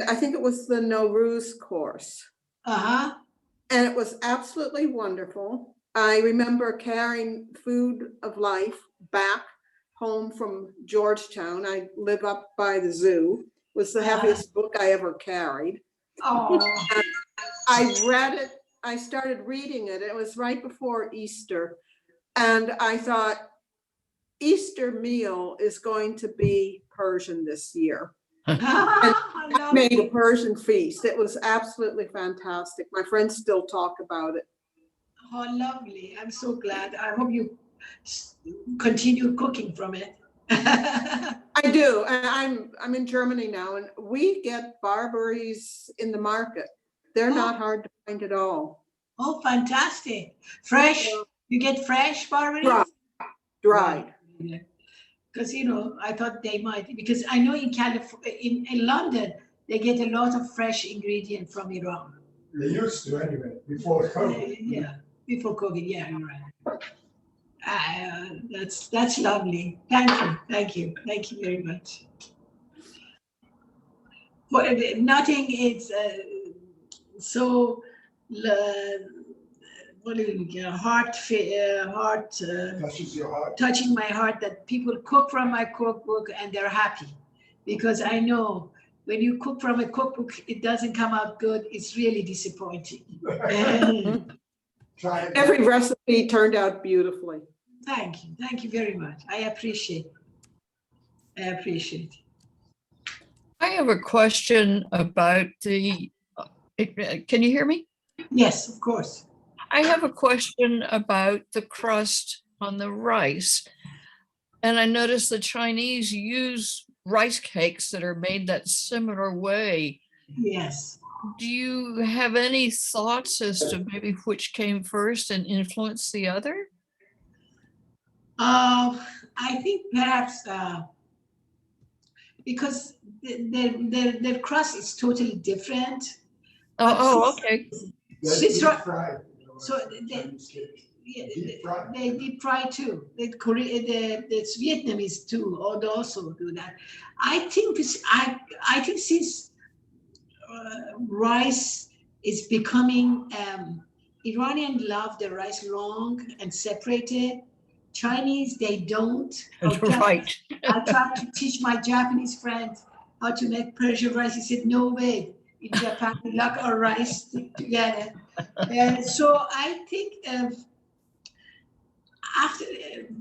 Speaker 5: I think it was the Nowruz course. And it was absolutely wonderful. I remember carrying Food of Life back home from Georgetown. I live up by the zoo. It was the heaviest book I ever carried. I read it. I started reading it. It was right before Easter. And I thought, Easter meal is going to be Persian this year. And I made a Persian feast. It was absolutely fantastic. My friends still talk about it.
Speaker 3: Oh, lovely. I'm so glad. I hope you continue cooking from it.
Speaker 5: I do. And I'm in Germany now, and we get barberries in the market. They're not hard to find at all.
Speaker 3: Oh, fantastic. Fresh? You get fresh barberries?
Speaker 5: Dried.
Speaker 3: Because, you know, I thought they might, because I know in California, in London, they get a lot of fresh ingredient from Iran.
Speaker 4: They used to anyway, before COVID.
Speaker 3: Yeah, before COVID, yeah, you're right. That's lovely. Thank you very much. Well, nothing is so what do you get?
Speaker 4: Touches your heart.
Speaker 3: Touching my heart that people cook from my cookbook and they're happy, because I know when you cook from a cookbook, it doesn't come out good. It's really disappointing.
Speaker 5: Every recipe turned out beautifully.
Speaker 3: Thank you very much. I appreciate it.
Speaker 14: I have a question about the, can you hear me?
Speaker 3: Yes, of course.
Speaker 14: I have a question about the crust on the rice. And I noticed the Chinese use rice cakes that are made that similar way.
Speaker 3: Yes.
Speaker 14: do you have any thoughts as to maybe which came first and influenced the other?
Speaker 3: I think perhaps because their crust is totally different.
Speaker 14: Oh, okay.
Speaker 3: Swiss
Speaker 4: Deep
Speaker 3: rice.
Speaker 4: fried.
Speaker 3: So they deep fry too. The Vietnamese too, or they also do that. I think I think since rice is becoming Iranian love the rice long and separated. Chinese they don't.
Speaker 14: Right.
Speaker 3: I tried to teach my Japanese friend how to make Persian rice. He said, "No way. In Japan, we like our rice stick together." So I think after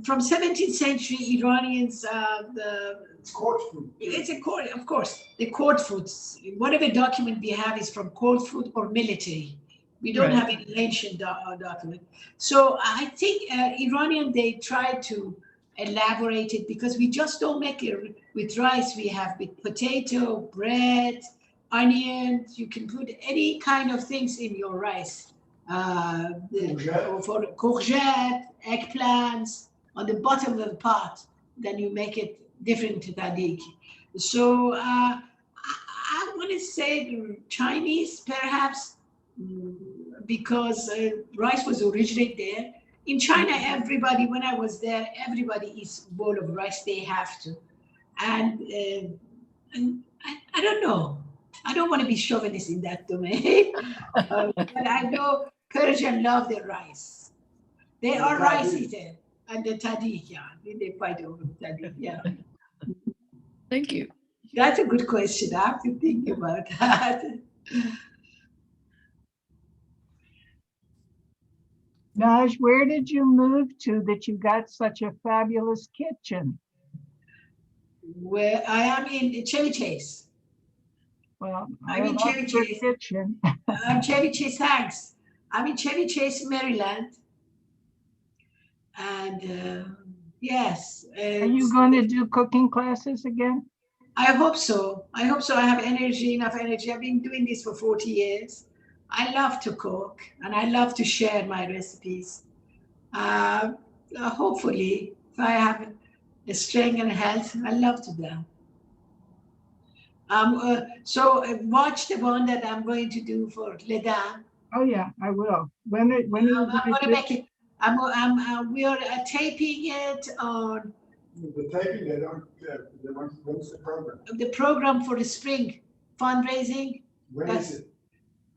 Speaker 3: from 17th century Iranians, the
Speaker 4: Court food.
Speaker 3: it's a court, of course, the court foods. Whatever document we have is from court food or military. We don't
Speaker 14: Right.
Speaker 3: have any ancient document. So I think Iranian, they try to elaborate it because we just don't make it with rice. We have with potato, bread, onions. You can put any kind of things in your rice. For courgette, eggplants on the bottom of the pot. Then you make it different to tadik. So I want to say the Chinese perhaps because rice was originated there. In China, everybody, when I was there, everybody eats a bowl of rice. They have to. And I don't know. I don't want to be chauvinist in that domain. But I know Persians love their rice. They are rice eaters. And the tadik, yeah. They fight over tadik, yeah.
Speaker 14: Thank you.
Speaker 3: That's a good question. I have to think about that.
Speaker 6: Naj, where did you move to that you got such a fabulous kitchen?
Speaker 3: Where I am in Chevy Chase.
Speaker 6: Well,
Speaker 3: I'm in Chevy Chase.
Speaker 6: Kitchen.
Speaker 3: I'm Chevy Chase, thanks. I'm in Chevy Chase, Maryland. And yes.
Speaker 6: Are you going to do cooking classes again?
Speaker 3: I hope so. I hope so. I have energy, enough energy. I've been doing this for 40 years. I love to cook and I love to share my recipes. Hopefully, if I have the strength and health, I love to do that. So watch the one that I'm going to do for Les Dames.
Speaker 6: Oh yeah, I will. When are you
Speaker 3: I'm
Speaker 6: going
Speaker 3: going
Speaker 6: to
Speaker 3: to make it. We are taping it on
Speaker 4: The taping, they don't, when's the program?
Speaker 3: the program for the spring fundraising.
Speaker 4: When is it?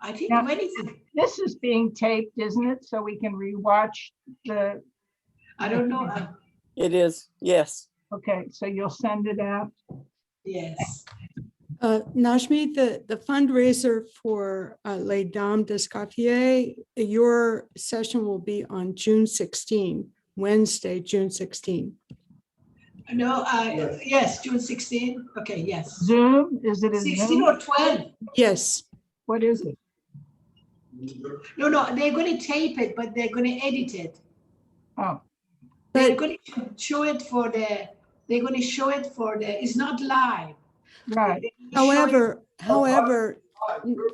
Speaker 3: I think,
Speaker 6: Yeah.
Speaker 3: when is it?
Speaker 6: This is being taped, isn't it? So we can rewatch the.
Speaker 3: I don't know.
Speaker 13: It is, yes.
Speaker 6: Okay, so you'll send it out.
Speaker 3: Yes.
Speaker 5: Najmieh, the fundraiser for Les Dames d'Escoffier, your session will be on June 16, Wednesday, June 16.
Speaker 3: No, yes, June 16. Okay, yes.
Speaker 6: Zoom, is it a
Speaker 3: 16
Speaker 6: Zoom?
Speaker 3: or 12?
Speaker 5: Yes.
Speaker 6: What is it?
Speaker 3: No, they're going to tape it, but they're going to edit it.
Speaker 6: Oh,
Speaker 3: They're going to show it for the, it's not live.
Speaker 6: right.
Speaker 5: However,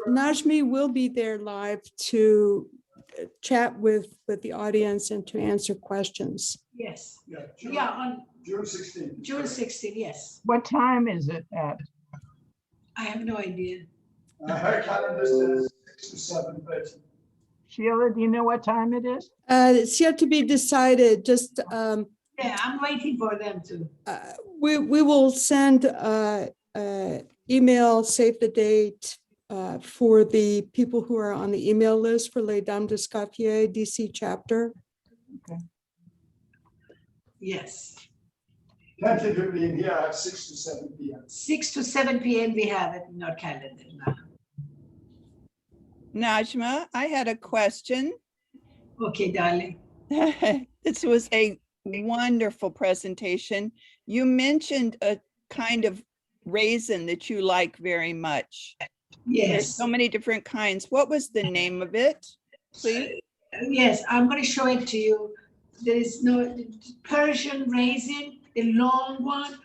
Speaker 5: Najmieh will be there live to chat with the audience and to answer questions.
Speaker 3: Yes.
Speaker 4: Yeah,
Speaker 3: On
Speaker 4: June 16th.
Speaker 3: June 16, yes.
Speaker 6: What time is it at?
Speaker 3: I have no idea.
Speaker 4: Her calendar says 6 to 7:30.
Speaker 6: Sheila, do you know what time it is?
Speaker 5: It's yet to be decided. Just
Speaker 3: Yeah, I'm waiting for them to.
Speaker 5: we will send email, save the date for the people who are on the email list for Les Dames d'Escoffier DC chapter.
Speaker 6: Okay.
Speaker 3: Yes.
Speaker 4: Tentatively in here, I have 6 to 7 p.m.
Speaker 3: 6 to 7 p.m. we have it in our calendar now.
Speaker 10: Najma, I had a question.
Speaker 3: Okay, darling.
Speaker 10: This was a wonderful presentation. You mentioned a kind of raisin that you like very much. There's
Speaker 3: Yes.
Speaker 10: so many different kinds. What was the name of it, please?
Speaker 3: Yes, I'm going to show it to you. There is no Persian raisin, the long one.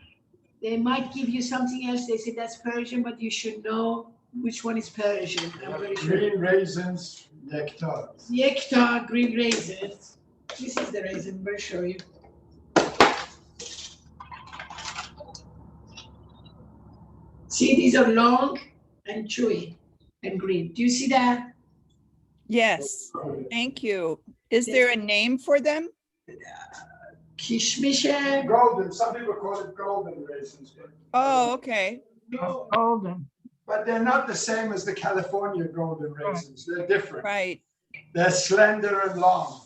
Speaker 3: They might give you something else. They say that's Persian, but you should know which one is Persian. I'm very sure.
Speaker 4: Green raisins, nectar.
Speaker 3: Yekta green raisins. This is the raisin. I'm going to show you. See, these are long and chewy and green. Do you see that?
Speaker 10: Yes, thank you. Is there a name for them?
Speaker 3: Kishmish.
Speaker 4: Golden, some people call it golden raisins.
Speaker 10: Oh, okay.
Speaker 6: Golden.
Speaker 4: But they're not the same as the California golden raisins. They're different.
Speaker 10: Right.
Speaker 4: They're slender and long.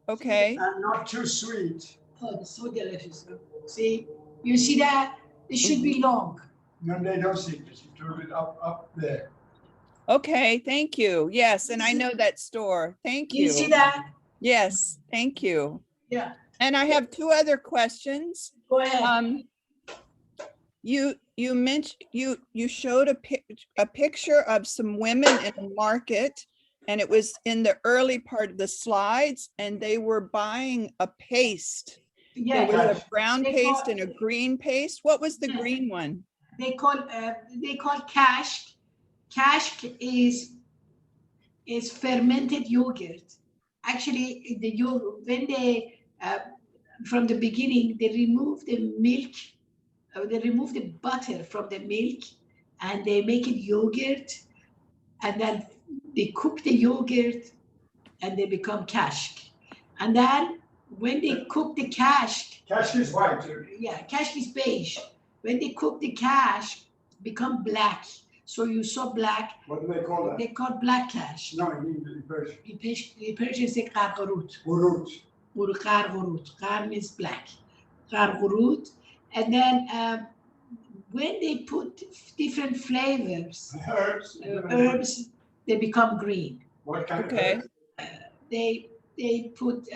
Speaker 10: Okay.
Speaker 4: And not too sweet.
Speaker 3: Oh, it's so delicious. See, you see that? It should be long.
Speaker 4: No, they don't see this. You turn it up there.
Speaker 10: Okay, thank you. Yes, and I know that store. Thank you.
Speaker 3: You see that?
Speaker 10: Yes, thank you.
Speaker 3: Yeah.
Speaker 10: And I have two other questions.
Speaker 3: Go ahead.
Speaker 10: You mentioned you showed a picture of some women in a market, and it was in the early part of the slides, and they were buying a paste.
Speaker 3: Yeah.
Speaker 10: There was a brown paste and a green paste. What was the green one?
Speaker 3: They call cash. Cash is fermented yogurt. Actually, when they from the beginning they remove the milk, they remove the butter from the milk, and they make it yogurt, and then they cook the yogurt, and they become cash. And then when they cook the cash
Speaker 4: is white.
Speaker 3: Yeah, cash is beige. When they cook the cash, become black. So you saw black.
Speaker 4: What do they call that?
Speaker 3: They call black cash.
Speaker 4: No, in Persian.
Speaker 3: In Persian, say qarqurut.
Speaker 4: Urut.
Speaker 3: Qarqurut. Qar means black. Qarqurut. And then when they put different flavors, herbs, they become green.
Speaker 4: What kind of
Speaker 10: Okay.
Speaker 3: They put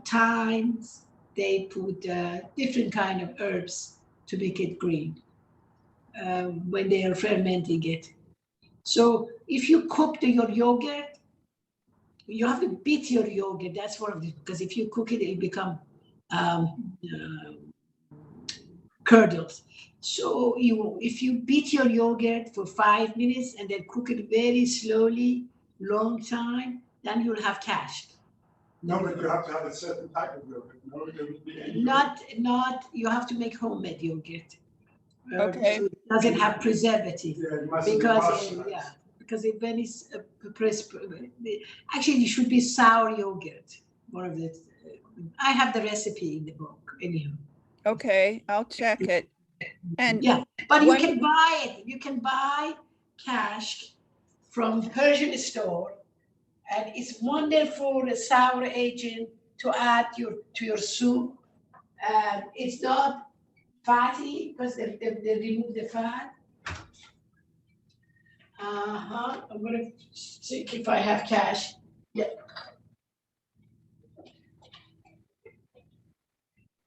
Speaker 3: thymes. They put different kind of herbs to make it green when they are fermenting it. So if you cook your yogurt, you have to beat your yogurt. That's one of the, because if you cook it, it'll become curdles. So if you beat your yogurt for 5 minutes and then cook it very slowly, long time, then you'll have cash.
Speaker 4: No, but you have to have a certain type of yogurt. No, there would be any
Speaker 3: Not, you have to make homemade yogurt.
Speaker 10: Okay.
Speaker 3: So it doesn't have preservative.
Speaker 4: Yeah, it must be
Speaker 3: Because,
Speaker 4: pasteurized.
Speaker 3: because when it's actually it should be sour yogurt. One of the, I have the recipe in the book anyhow.
Speaker 10: Okay, I'll check it. And
Speaker 3: Yeah, but you
Speaker 10: when-
Speaker 3: can buy it. You can buy cash from Persian store, and it's wonderful sour agent to add to your soup. It's not fatty because they remove the fat. I'm gonna check if I have cash. Yeah.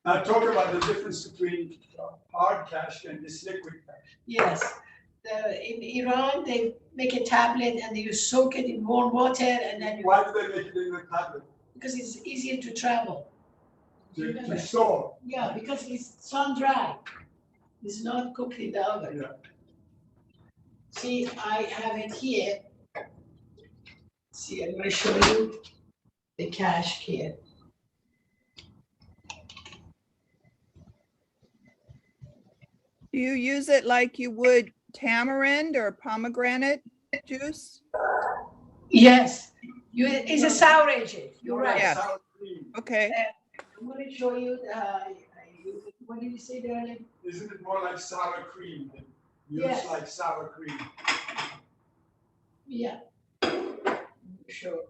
Speaker 4: Now talk about the difference between hard cash and this liquid cash.
Speaker 3: Yes. In Iran, they make a tablet and you soak it in warm water, and then
Speaker 4: Why do they make it in a tablet?
Speaker 3: because it's easier to travel.
Speaker 4: To store.
Speaker 3: Yeah, because it's sun dry. It's not cooked in the oven.
Speaker 4: Yeah.
Speaker 3: See, I have it here. See, I'm going to show you the cash here.
Speaker 10: do you use it like you would tamarind or pomegranate juice?
Speaker 3: Yes, it's a sour agent. You're right.
Speaker 10: Yeah.
Speaker 4: Sour cream.
Speaker 10: Okay,
Speaker 3: I'm going to show you. What did you say, darling?
Speaker 4: Isn't it more like sour cream? Use
Speaker 3: Yes.
Speaker 4: like sour cream.
Speaker 3: Yeah. Sure.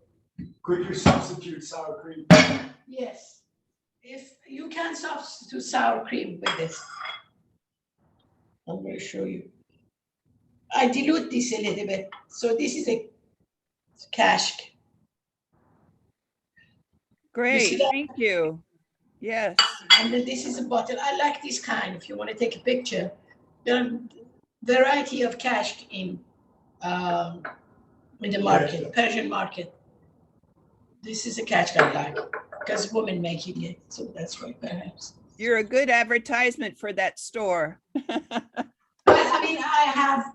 Speaker 4: Could you substitute sour cream?
Speaker 3: Yes. If you can substitute sour cream with this. I'm going to show you. I dilute this a little bit. So this is a cash.
Speaker 10: great,
Speaker 3: that?
Speaker 10: thank you. Yes,
Speaker 3: And then this is a bottle. I like this kind. If you want to take a picture, there are variety of cash in the market, Persian market. This is a cash I like because women making it, so that's why perhaps.
Speaker 10: you're a good advertisement for that store.
Speaker 3: But I mean, I have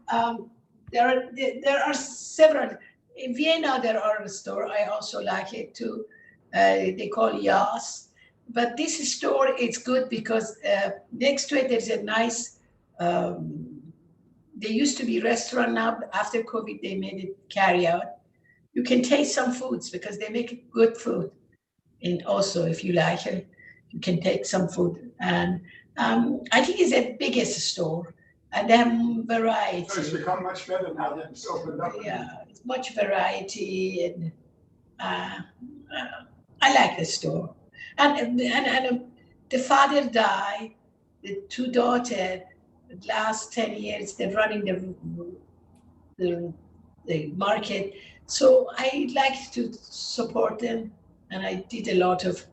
Speaker 3: There are several. In Vienna, there are a store. I also like it too. They call Yas. But this store, it's good because next to it, there's a nice, they used to be restaurant now. After COVID, they made it carry out. You can taste some foods because they make good food. And also, if you like it, you can take some food. And I think it's the biggest store. And they have variety.
Speaker 4: So it's become much better now that it's opened up.
Speaker 3: Yeah, it's much variety, and I like the store. And the father died. The two daughters, the last 10 years, they're running the market. So I like to support them, and I did a lot of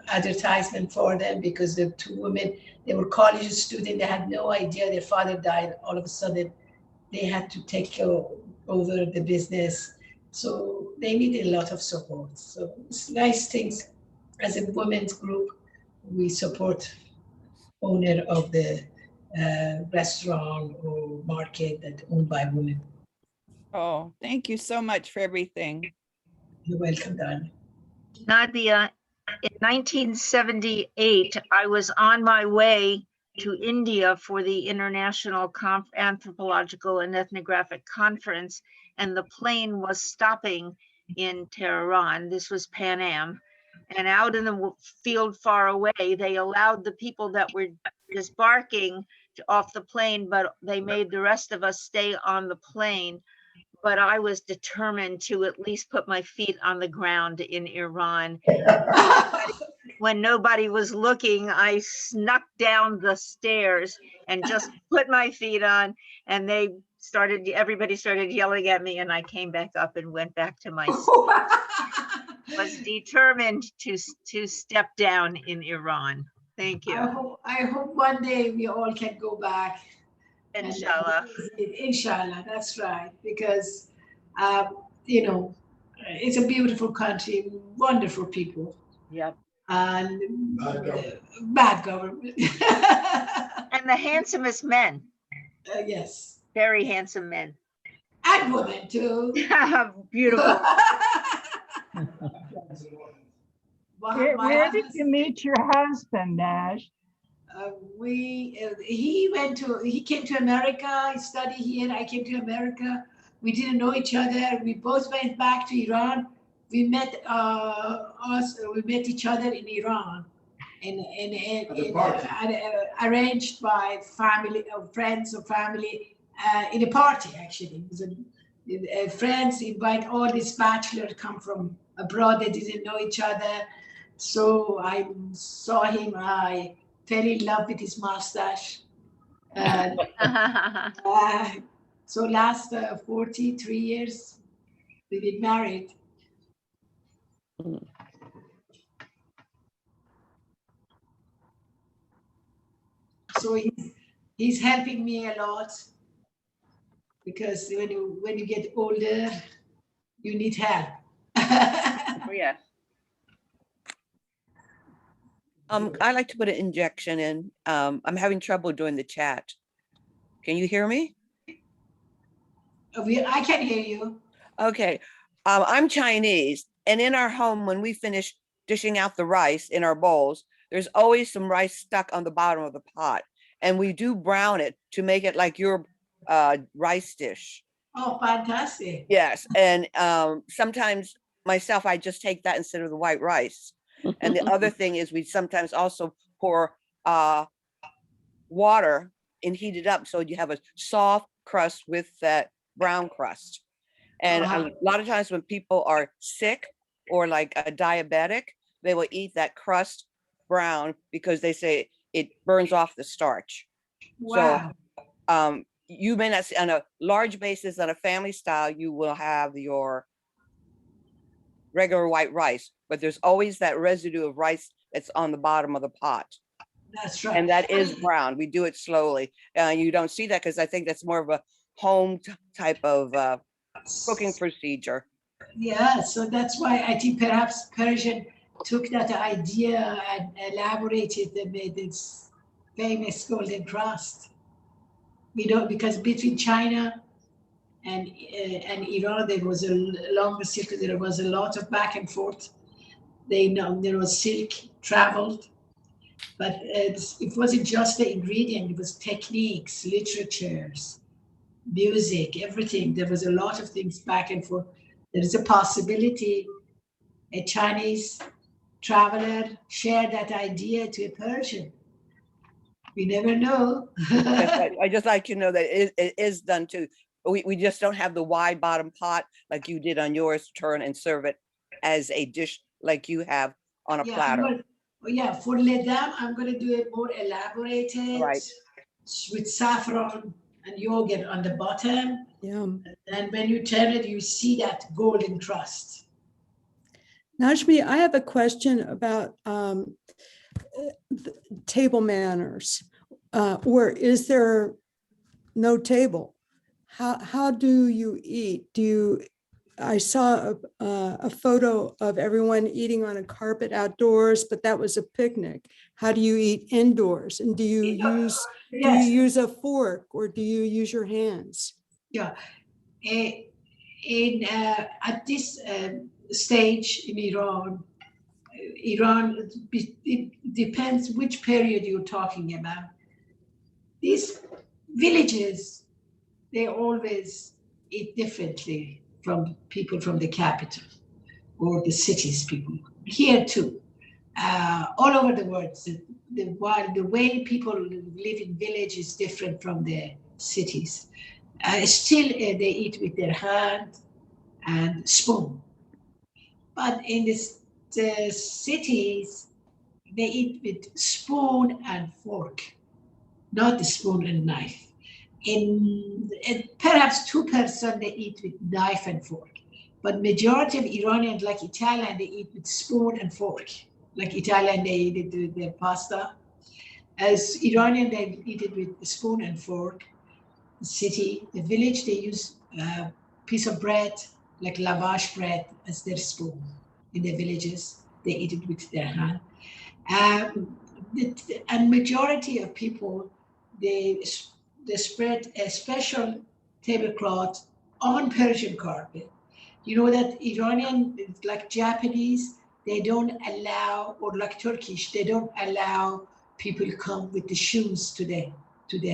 Speaker 3: advertisement for them because the two women, they were college students, they had no idea their father died. All of a sudden, they had to take over the business. So they needed a lot of support. So it's nice things. As a women's group, we support owner of the restaurant or market that owned by women.
Speaker 10: Oh, thank you so much for everything.
Speaker 3: You're welcome, darling.
Speaker 15: Nadia, in 1978, I was on my way to India for the International Anthropological and Ethnographic Conference, and the plane was stopping in Tehran. This was Pan Am. And out in the field far away, they allowed the people that were disembarking off the plane, but they made the rest of us stay on the plane. But I was determined to at least put my feet on the ground in Iran. When nobody was looking, I snuck down the stairs and just put my feet on, and everybody started yelling at me, and I came back up and went back to my seat. Was determined to step down in Iran. Thank you.
Speaker 3: I hope one day we all can go back.
Speaker 15: Inshallah.
Speaker 3: Inshallah, that's right. Because, you know, it's a beautiful country, wonderful people.
Speaker 15: Yep.
Speaker 3: And bad government.
Speaker 15: And the handsomest men.
Speaker 3: Yes.
Speaker 15: Very handsome men.
Speaker 3: And women too.
Speaker 15: Beautiful.
Speaker 6: Where did you meet your husband, Nash?
Speaker 3: He came to America, he studied here, I came to America. We didn't know each other. We both went back to Iran. We met each other in Iran, arranged by family, friends or family, in a party actually. It was friends invite all these bachelors come from abroad, they didn't know each other. So I saw him, I fell in love with his mustache. And so last 43 years, we've been married. So he's helping me a lot because when you get older, you need help.
Speaker 15: Oh, yeah.
Speaker 16: I like to put an injection in. I'm having trouble doing the chat. Can you hear me?
Speaker 3: I can hear you.
Speaker 16: Okay. I'm Chinese, and in our home, when we finish dishing out the rice in our bowls, there's always some rice stuck on the bottom of the pot, and we do brown it to make it like your rice dish.
Speaker 3: Oh, fantastic.
Speaker 16: Yes, and sometimes myself, I just take that instead of the white rice. And the other thing is we sometimes also pour water and heat it up so you have a soft crust with that brown crust. And a lot of times when people are sick or like a diabetic, they will eat that crust brown because they say it burns off the starch.
Speaker 3: Wow.
Speaker 16: So you may not see on a large basis, on a family style, you will have your regular white rice, but there's always that residue of rice that's on the bottom of the pot.
Speaker 3: That's right.
Speaker 16: And that is brown. We do it slowly. You don't see that because I think that's more of a home type of cooking procedure.
Speaker 3: Yeah, so that's why I think perhaps Persian took that idea and elaborated and made this famous golden crust. We don't, because between China and Iran, there was a longer silk. There was a lot of back and forth. They know there was silk traveled, but it wasn't just the ingredient. It was techniques, literatures, music, everything. There was a lot of things back and forth. There is a possibility a Chinese traveler shared that idea to a Persian. We never know.
Speaker 16: Yes, I just like to know that it is done too. We just don't have the wide bottom pot like you did on yours, turn and serve it as a dish like you have on a platter.
Speaker 3: For ledam, I'm going to do it more elaborated,
Speaker 16: Right.
Speaker 3: with saffron and yogurt on the bottom.
Speaker 5: Yum.
Speaker 3: And when you turn it, you see that golden crust.
Speaker 5: Najmieh, I have a question about table manners. Or is there no table? How do you eat? I saw a photo of everyone eating on a carpet outdoors, but that was a picnic. How do you eat indoors? And do you use a fork or do you use your hands?
Speaker 3: Yeah. At this stage in Iran, it depends which period you're talking about. These villages, they always eat differently from people from the capital or the cities people. Here too, all over the world, while the way people live in village is different from the cities. Still, they eat with their hand and spoon. But in the cities, they eat with spoon and fork, not the spoon and knife. In perhaps 2% they eat with knife and fork, but majority of Iranians, like Italian, they eat with spoon and fork. Like Italian, they eat it with their pasta. As Iranian, they eat it with spoon and fork. The city, the village, they use a piece of bread, like lavash bread, as their spoon. In the villages, they eat it with their hand. And majority of people, they spread a special tablecloth on Persian carpet. You know that Iranian, like Japanese, they don't allow, or like Turkish, they don't allow people come with the shoes to their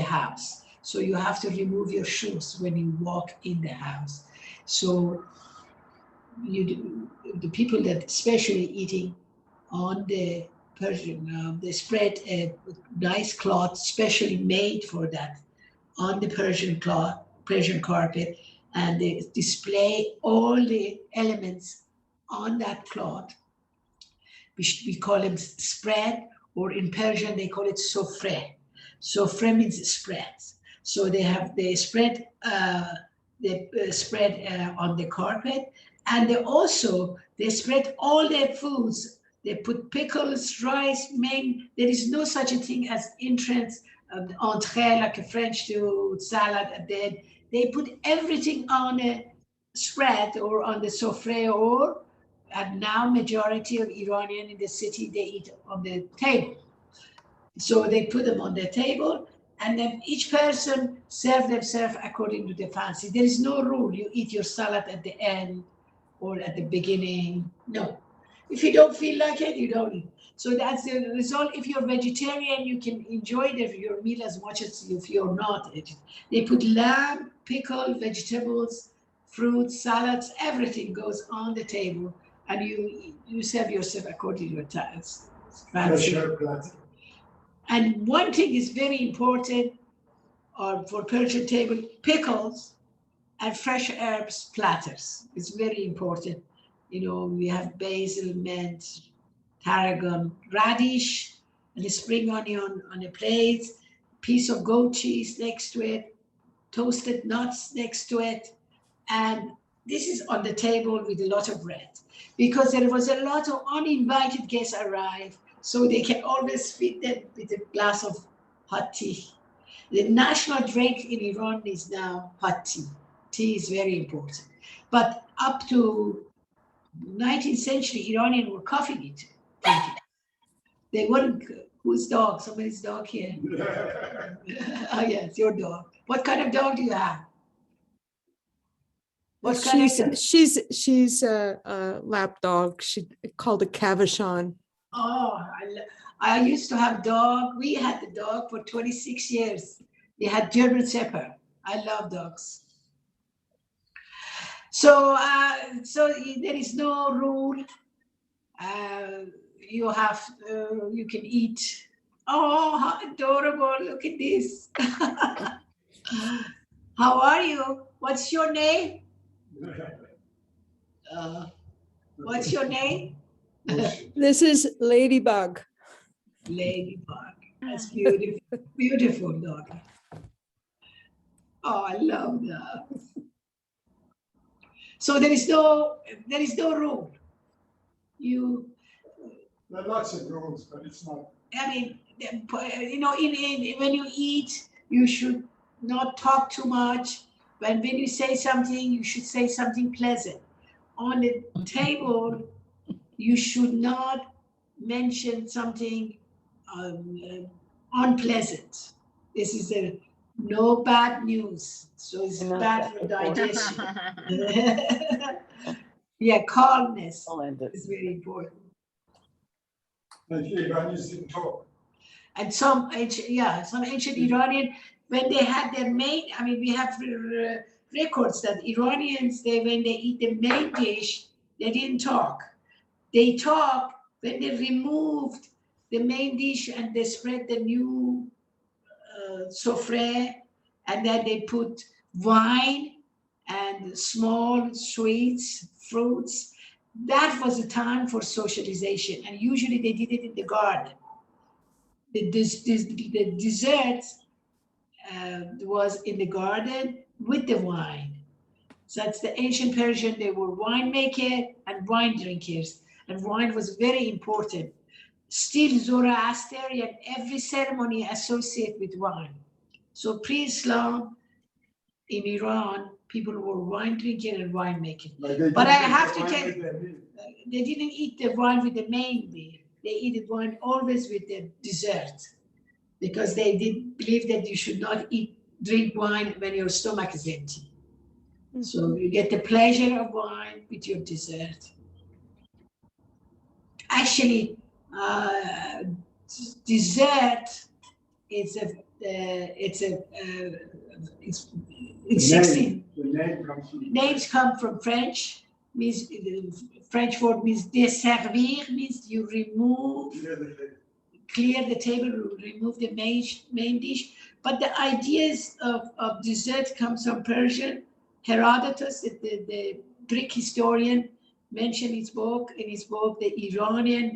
Speaker 3: house. So you have to remove your shoes when you walk in the house. So the people that especially eating on the Persian, they spread a nice cloth specially made for that on the Persian carpet, and they display all the elements on that cloth. We call them spread, or in Persian they call it sofre. Sofre means spreads. So they spread on the carpet, and they spread all their foods. They put pickles, rice, main. There is no such a thing as entrance, entree, like a French do, salad, and then they put everything on a spread or on the sofre, and now majority of Iranian in the city, they eat on the table. So they put them on the table, and then each person serve themselves according to the fancy. There is no rule. You eat your salad at the end or at the beginning. No. If you don't feel like it, you don't eat. So that's the result. If you're vegetarian, you can enjoy your meal as much as if you're not. They put lamb, pickle, vegetables, fruits, salads, everything goes on the table, and you serve yourself according to your taste. And one thing is very important for Persian table: pickles and fresh herbs platters. It's very important. We have basil, mint, tarragon, radish, and a spring onion on a plate, piece of goat cheese next to it, toasted nuts next to it. And this is on the table with a lot of bread, because there was a lot of uninvited guests arrive, so they can always feed them with a glass of hot tea. The national drink in Iran is now hot tea. Tea is very important. But up to 19th century, Iranians were coffee eaters. They weren't, whose dog? Somebody's dog here. Oh, yeah, it's your dog. What kind of dog do you have? What kind of dog?
Speaker 5: She's a lap dog. She called a Cavachon.
Speaker 3: Oh, I used to have dog. We had the dog for 26 years. We had German Shepherd. I love dogs. So, there is no rule. You can eat. Oh, how adorable! Look at this. How are you? What's your name? What's your name?
Speaker 5: This is Ladybug.
Speaker 3: Ladybug. That's beautiful. Beautiful dog. Oh, I love that. So there is no rule.
Speaker 4: There are lots of rules, but it's not.
Speaker 3: I mean, when you eat, you should not talk too much. When you say something, you should say something pleasant. On the table, you should not mention something unpleasant. This is no bad news. So it's bad for digestion. Yeah, calmness is very important.
Speaker 4: And the Iranians didn't talk.
Speaker 3: And some ancient Iranian, when they had their main, I mean, we have records that Iranians, when they eat the main dish, they didn't talk. They talk when they removed the main dish and they spread the new souffle, and then they put wine and small sweets, fruits. That was a time for socialization, and usually they did it in the garden. The dessert was in the garden with the wine. So that's the ancient Persian. They were winemaker and wine drinkers, and wine was very important. Still, Zoroastrian, every ceremony associated with wine. So pre-Islam in Iran, people were wine drinking and winemaking. But I have to tell you, they didn't eat the wine with the main meal. They eat the wine always with the dessert, because they did believe that you should not drink wine when your stomach is empty. So you get the pleasure of wine with your dessert. Actually, dessert is names come from French. Means the French word means desservir, means you remove, clear the table, remove the main dish. But the ideas of dessert comes from Persian. Herodotus, the Greek historian, mentioned in his book, the Iranian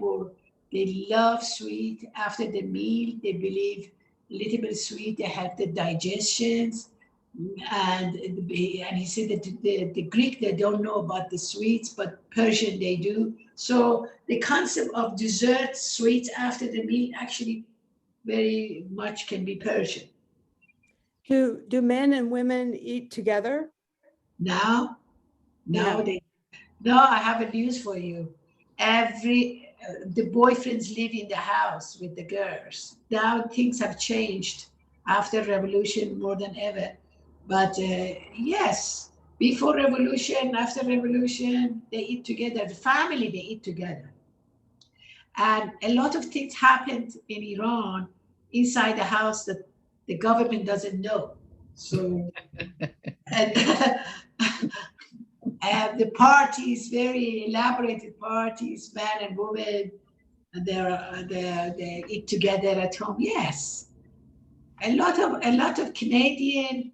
Speaker 3: they love sweet after the meal. They believe a little bit sweet, they have the digestions. And he said that the Greek, they don't know about the sweets, but Persian they do. So the concept of dessert, sweets after the meal, actually very much can be Persian.
Speaker 5: Do men and women eat together?
Speaker 3: No, I have a news for you. The boyfriends live in the house with the girls. Now things have changed after revolution more than ever. But yes, before revolution, after revolution, they eat together. The family, they eat together. And a lot of things happened in Iran inside the house that the government doesn't know. So, and the parties, very elaborated parties, man and woman, and they eat together at home. Yes, a lot of Canadian,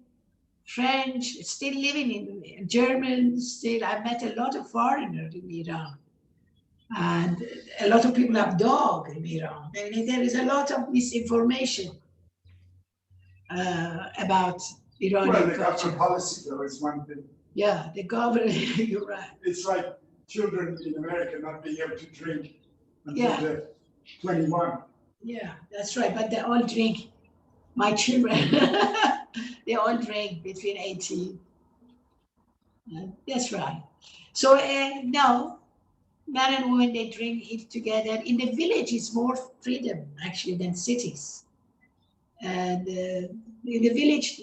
Speaker 3: French, still living in Germans. Still, I met a lot of foreigners in Iran, and a lot of people have dogs in Iran. There is a lot of misinformation about Iranian
Speaker 4: Well, the
Speaker 3: culture.
Speaker 4: government policy, though, is one thing.
Speaker 3: Yeah, the government, you're right.
Speaker 4: It's like children in America not being able to drink until
Speaker 3: Yeah.
Speaker 4: they're 21.
Speaker 3: Yeah, that's right. But they all drink. My children, they all drink between 18. That's right. So no, men and women, they drink, eat together. In the village, it's more freedom actually than cities. And in the village,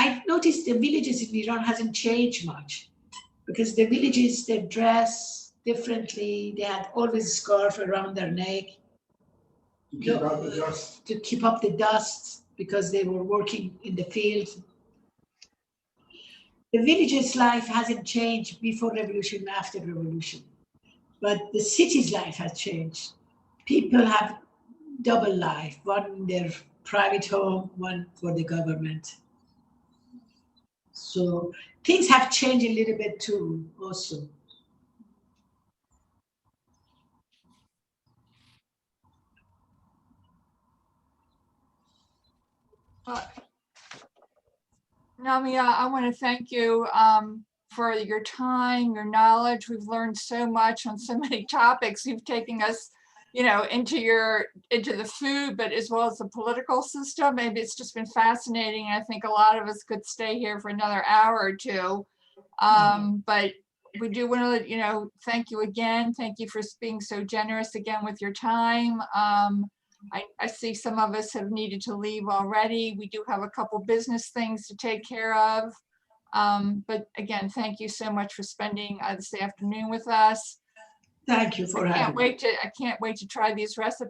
Speaker 3: I noticed the villages in Iran hasn't changed much because the villages, they dress differently. They had always a scarf around their neck.
Speaker 4: To keep out the dust.
Speaker 3: To keep up the dust because they were working in the field. The village's life hasn't changed before revolution, after revolution, but the city's life has changed. People have double life, one in their private home, one for the government. So things have changed a little bit too, also.
Speaker 1: Najmieh, I want to thank you for your time, your knowledge. We've learned so much on so many topics. You've taken us, you know, into the food, but as well as the political system. Maybe it's just been fascinating. I think a lot of us could stay here for another hour or two. But we do want to, you know, thank you again. Thank you for being so generous again with your time. I see some of us have needed to leave already. We do have a couple business things to take care of. But again, thank you so much for spending this afternoon with us.
Speaker 3: Thank you for having me.
Speaker 1: I can't wait to try these recipes.